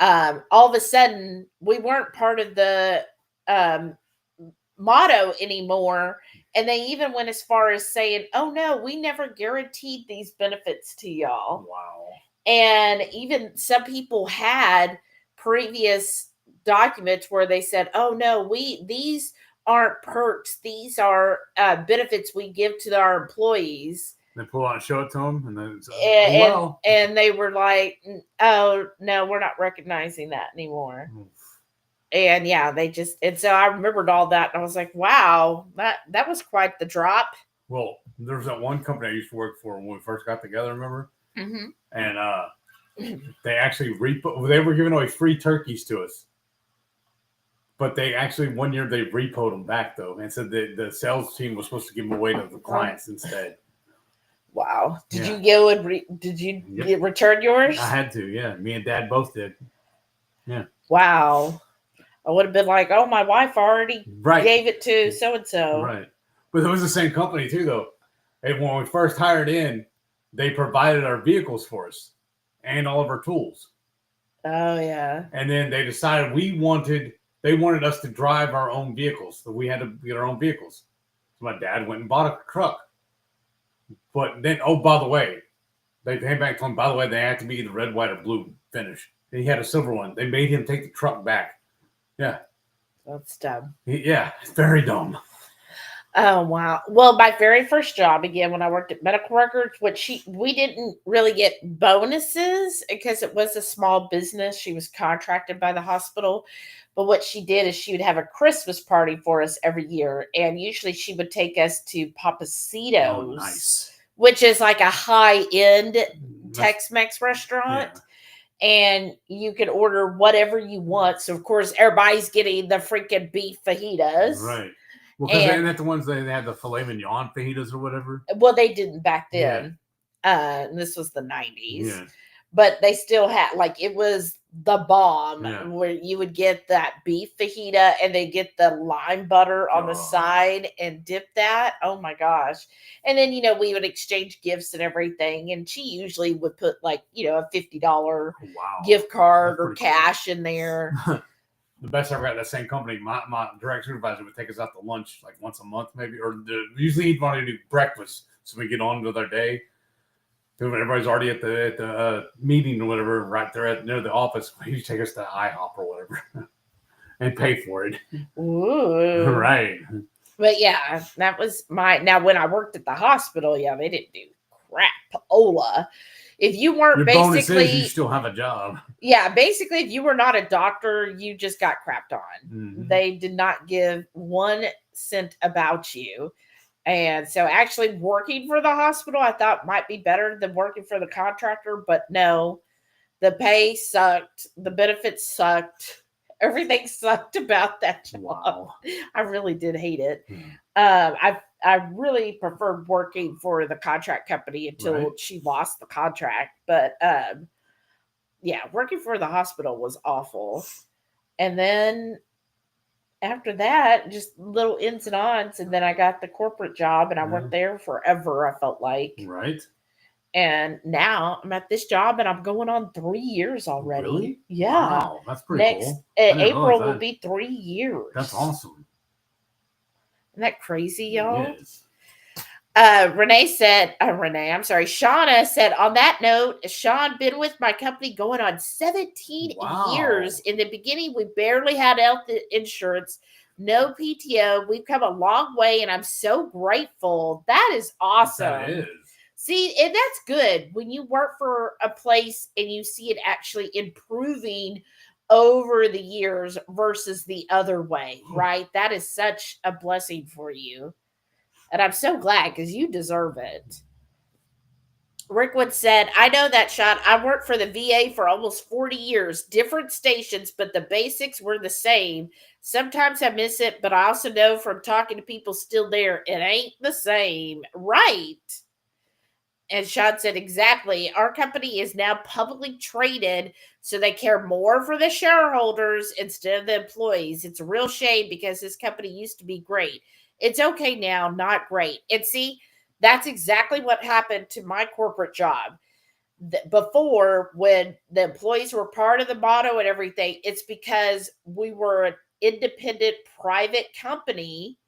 all of a sudden we weren't part of the motto anymore. And they even went as far as saying, oh no, we never guaranteed these benefits to y'all. Wow. And even some people had previous documents where they said, oh no, these aren't perks. These are benefits we give to our employees. They pull out and show it to them, and then and they were like, oh no, we're not recognizing that anymore. And yeah, and so I remembered all that, and I was like, wow, that was quite the drop. Well, there was that one company I used to work for when we first got together, remember? Mm-hmm. And they actually they were giving away free turkeys to us. But they actually, one year, they repoed them back, though, and said that the sales team was supposed to give them away to the clients instead. Wow. Did Yeah. you go and did you Yep. return yours? I had to, yeah. Me and Dad both did. Yeah. Wow. I would have been like, oh, my wife already Right. gave it to so-and-so. Right. But it was the same company, too, though. And when we first hired in, they provided our vehicles for us and all of our tools. Oh, yeah. And then they decided they wanted us to drive our own vehicles. So we had to get our own vehicles. So my dad went and bought a truck. But then, oh, by the way, they came back and told him, by the way, they had to be either red, white, or blue finish. And he had a silver one. They made him take the truck back. Yeah. That's dumb. Yeah, it's very dumb. Oh, wow. Well, my very first job, again, when I worked at Medical Records, we didn't really get bonuses because it was a small business. She was contracted by the hospital. But what she did is she would have a Christmas party for us every year. And usually she would take us to Papacitos, Oh, nice. which is like a high-end Tex-Mex restaurant. Yeah. And you can order whatever you want. So, of course, everybody's getting the freaking beef fajitas. Right. Well, because isn't that the ones they had the filet mignon fajitas or whatever? Well, they didn't back then. Yeah. This was the 90s. Yeah. But they still had, like, it was the bomb where you would get that beef fajita and they get the lime butter on the side and dip that. Oh, my gosh. And then, we would exchange gifts and everything. And she usually would put, like, a $50 gift card or cash in there. The best I ever got at that same company, my direct supervisor would take us out to lunch like once a month, maybe, or usually he'd want to do breakfast so we get on with our day. When everybody's already at the meeting or whatever, right there near the office, he'd take us to IHOP or whatever and pay for it. Ooh. Right. But yeah, that was now when I worked at the hospital, they didn't do crap-ola. If you weren't Your basically bonus is you still have a job. Yeah, basically if you were not a doctor, you just got crapped on. Mm-hmm. They did not give 1 cent about you. And so actually working for the hospital I thought might be better than working for the contractor, but no. The pay sucked, the benefits sucked. Everything sucked about that job. Wow. I really did hate it. Mm-hmm. I really preferred working for the contract company until she lost the contract. But yeah, working for the hospital was awful. And then after that, just little ins and ons. And then I got the corporate job and I worked there forever, I felt like. Right. And now I'm at this job and I'm going on 3 years already. Really? Yeah. Wow, that's pretty cool. April will be 3 years. That's awesome. Isn't that crazy, y'all? Yes. Shauna said, on that note, Sean been with my company going on 17 years. In the beginning, we barely had health insurance, no PTO. We've come a long way, and I'm so grateful. That is awesome. That is. See, and that's good when you work for a place and you see it actually improving over the years versus the other way, right? That is such a blessing for you. And I'm so glad because you deserve it. Rickwood said, I know that, Sean. I worked for the VA for almost 40 years, different stations, but the basics were the same. Sometimes I miss it, but I also know from talking to people still there, it ain't the same. Right. And Sean said, exactly. Our company is now publicly traded, so they care more for the shareholders instead of the employees. It's a real shame because this company used to be great. It's okay now, not great. And see, that's exactly what happened to my corporate job. Before, when the employees were part of the motto and everything, it's because we were an independent private company.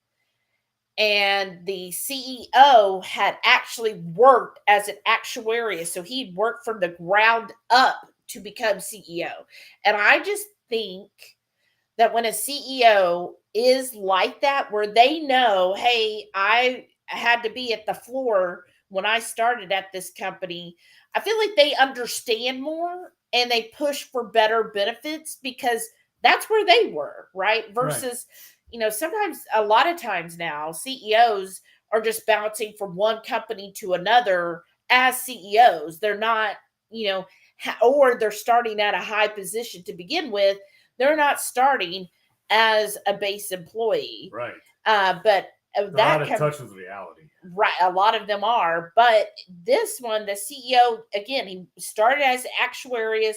And the CEO had actually worked as an actuary. So he'd worked from the ground up to become CEO. And I just think that when a CEO is like that, where they know, hey, I had to be at the floor when I started at this company, I feel like they understand more and they push for better benefits because that's where they were, right? Versus, sometimes, a lot of times now, CEOs are just bouncing from one company to another as CEOs. They're not, or they're starting at a high position to begin with. They're not starting as a base employee. Right. But They're out of touch with reality. Right, a lot of them are. But this one, the CEO, again, he started as actuarius,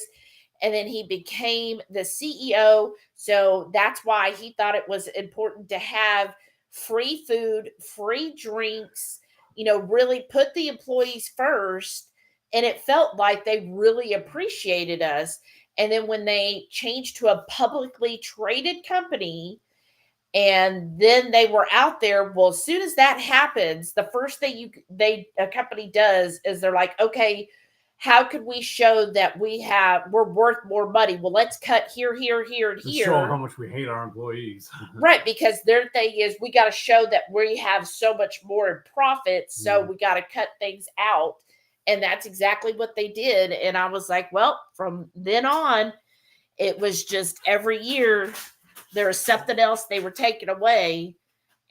and then he became the CEO. So that's why he thought it was important to have free food, free drinks, really put the employees first. And it felt like they really appreciated us. And then when they changed to a publicly traded company, and then they were out there, well, as soon as that happens, the first thing a company does is they're like, okay, how could we show that we're worth more money? Well, let's cut here, here, here, and here. Show them how much we hate our employees. Right, because their thing is we got to show that we have so much more in profits, so we got to cut things out. And that's exactly what they did. And I was like, well, from then on, it was just every year there was something else they were taking away.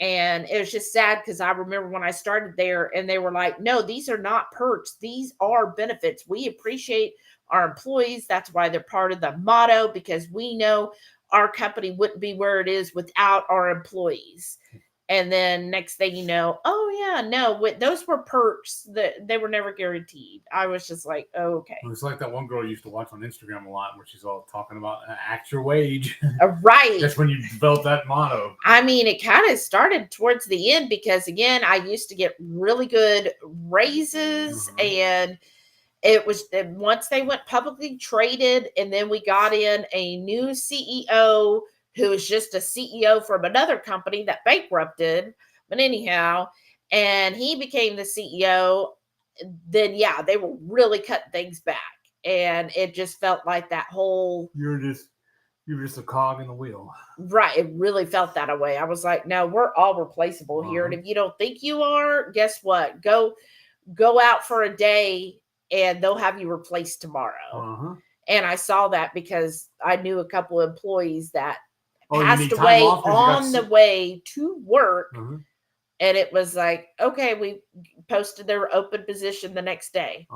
And it was just sad because I remember when I started there and they were like, no, these are not perks. These are benefits. We appreciate our employees. That's why they're part of the motto, because we know our company wouldn't be where it is without our employees. And then next thing you know, oh yeah, no, those were perks that they were never guaranteed. I was just like, oh, okay. It's like that one girl you used to watch on Instagram a lot where she's all talking about act your wage. Right. That's when you developed that motto. I mean, it kind of started towards the end because, again, I used to get really good raises. And it was once they went publicly traded, and then we got in a new CEO who was just a CEO from another company that bankrupted. But anyhow, and he became the CEO, then yeah, they were really cutting things back. And it just felt like that whole... You're just a cog in the wheel. Right. It really felt that way. I was like, no, we're all replaceable here. And if you don't think you are, guess what? Go out for a day and they'll have you replaced tomorrow. And I saw that because I knew a couple of employees that passed away on the way to work. And it was like, okay, we posted their open position the next day.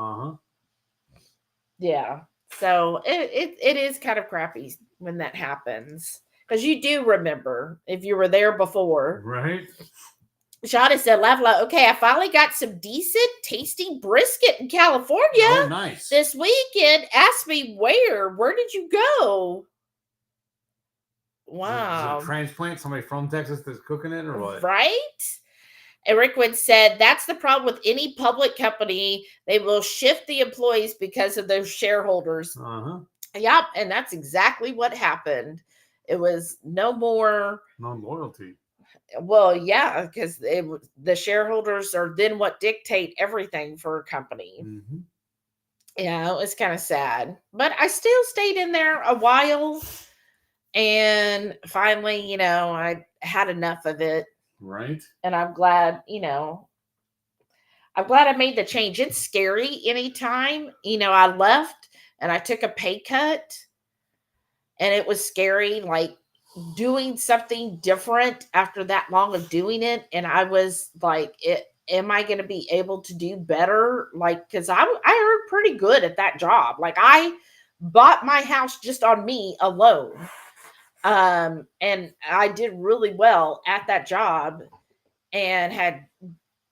Yeah. So it is kind of crappy when that happens, because you do remember if you were there before. Right. Shauna said, laugh loud. Okay, I finally got some decent tasting brisket in California. Oh, nice. This weekend. Ask me where. Where did you go? Wow. Is it a transplant? Somebody from Texas that's cooking it or what? Right? And Rickwood said, that's the problem with any public company. They will shift the employees because of those shareholders. Yep. And that's exactly what happened. It was no more non-loyalty. Well, yeah, because the shareholders are then what dictate everything for a company. Yeah, it was kind of sad. But I still stayed in there a while. And finally, I had enough of it. Right. And I'm glad, I made the change. It's scary anytime, I left and I took a pay cut. And it was scary, like doing something different after that long of doing it. And I was like, am I going to be able to do better? Like, because I earned pretty good at that job. Like, I bought my house just on me alone. And I did really well at that job and had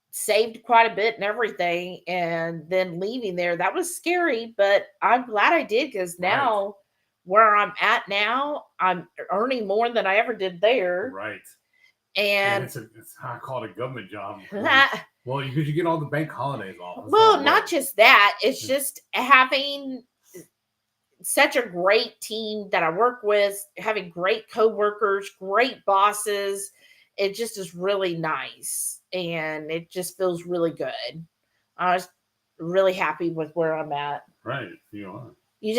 saved quite a bit and everything. And then leaving there, that was scary, but I'm glad I did, because now where I'm at now, I'm earning more than I ever did there. Right. And it's I call it a government job. Well, because you get all the bank holidays off. Well, not just that. It's just having such a great team that I work with, having great coworkers, great bosses. It just is really nice. And it just feels really good. I was really happy with where I'm at. Right. You are.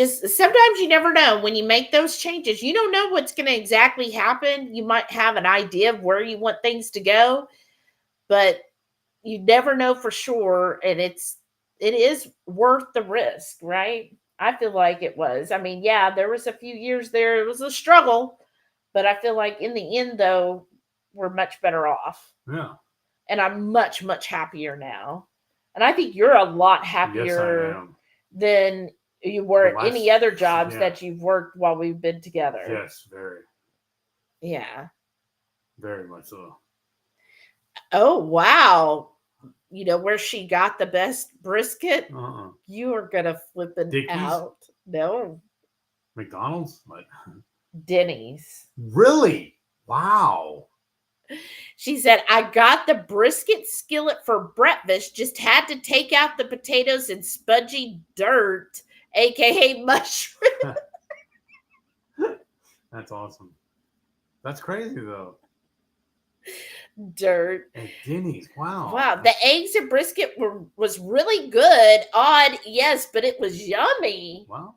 Sometimes you never know when you make those changes. You don't know what's going to exactly happen. You might have an idea of where you want things to go, but you never know for sure. And it is worth the risk, right? I feel like it was. I mean, yeah, there was a few years there. It was a struggle, but I feel like in the end, though, we're much better off. Yeah. And I'm much, much happier now. And I think you're a lot happier than you were at any other jobs that you've worked while we've been together. Yes, very. Yeah. Very much so. Oh, wow. You know where she got the best brisket? Uh-uh. You are going to flip it Dickies? out. No, McDonald's? Like, Denny's. really? Wow. She said, I got the brisket skillet for breakfast, just had to take out the potatoes and spudgy dirt, aka mushroom That's awesome. That's crazy, though. dirt. At Denny's. Wow. Wow, the eggs and brisket was really good. Odd, yes, but it was yummy. Wow.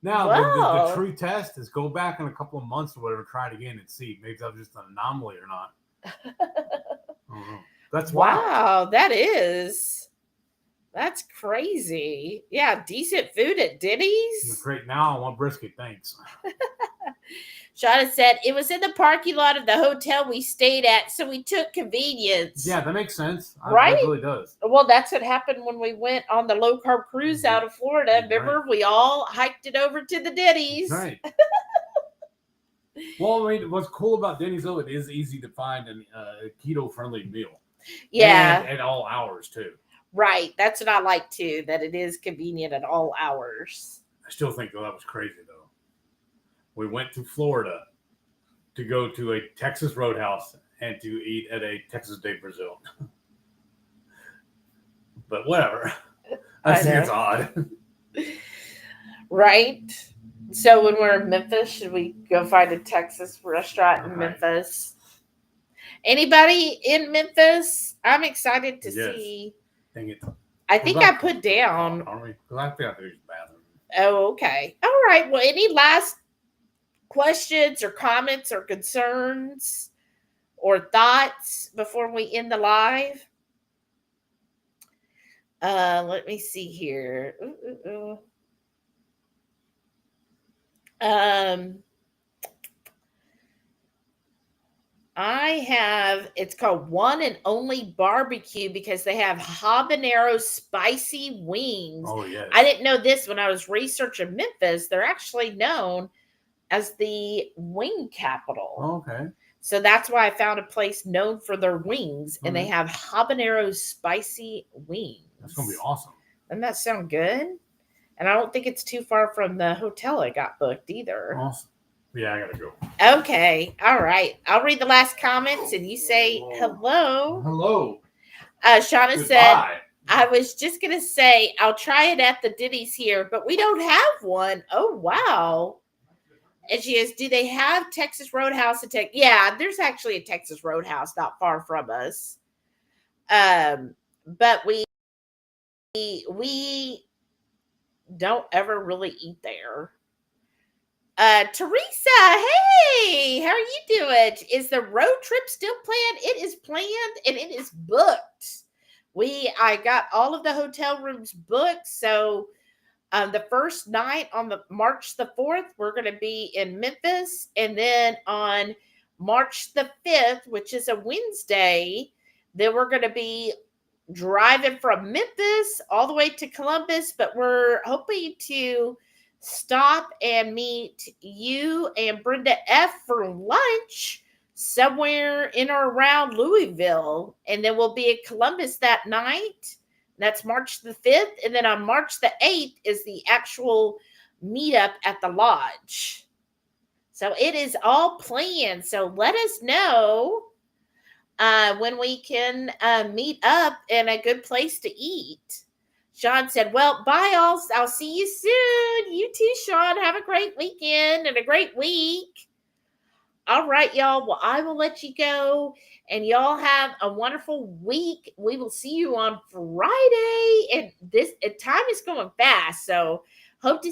Now, Wow. the true test is go back in a couple of months or whatever, try it again and see. Maybe that was just an anomaly or not. I don't know. That's wild. Wow, that's crazy. Yeah, decent food at Denny's. Great. Now I want brisket. Thanks. Shauna said it was in the parking lot of the hotel we stayed at, so we took convenience. Yeah, that makes sense. Right? That really does. Well, that's what happened when we went on the low carb cruise out of Florida. Remember, Right. we all hiked it over to the Denny's. Right. Well, I mean, what's cool about Denny's, though, it is easy to find a keto-friendly meal. Yeah. And at all hours, too. Right. That's what I like, too, that it is convenient at all hours. I still think, that was crazy, though. We went to Florida to go to a Texas Roadhouse and to eat at a Texas de Brazil. But whatever. I think it's odd. Right? So when we're in Memphis, should we go find a Texas restaurant in Memphis? Anybody in Memphis? I'm excited to see. Dang it. I think I put down. Aren't we? Because I think I use the bathroom. Oh, okay. All right. Well, any last questions or comments or concerns or thoughts before we end the live? Let me see here. I have, it's called One and Only Barbecue because they have habanero spicy wings. Oh, yes. I didn't know this when I was researching Memphis. They're actually known as the wing capital. Oh, okay. So that's why I found a place known for their wings, and they have habanero spicy wings. That's going to be awesome. Doesn't that sound good? And I don't think it's too far from the hotel I got booked either. Awesome. Yeah, I got to go. Okay. All right. I'll read the last comments and you say hello. Hello. Shauna said, I was just going to say, I'll try it at the Denny's here, but we don't have one. Oh, wow. And she is, do they have Texas Roadhouse in Texas? Yeah, there's actually a Texas Roadhouse not far from us. But we don't ever really eat there. Teresa, hey, how are you doing? Is the road trip still planned? It is planned and it is booked. I got all of the hotel rooms booked. So the first night on the March the 4th, we're going to be in Memphis. And then on March the 5th, which is a Wednesday, then we're going to be driving from Memphis all the way to Columbus. But we're hoping to stop and meet you and Brenda F. for lunch somewhere in or around Louisville. And then we'll be at Columbus that night. That's March the 5th. And then on March the 8th is the actual meetup at the lodge. So it is all planned. So let us know when we can meet up in a good place to eat. Sean said, well, bye all. I'll see you soon. You too, Sean. Have a great weekend and a great week. All right, y'all. Well, I will let you go. And y'all have a wonderful week. We will see you on Friday. And time is going fast. So hope to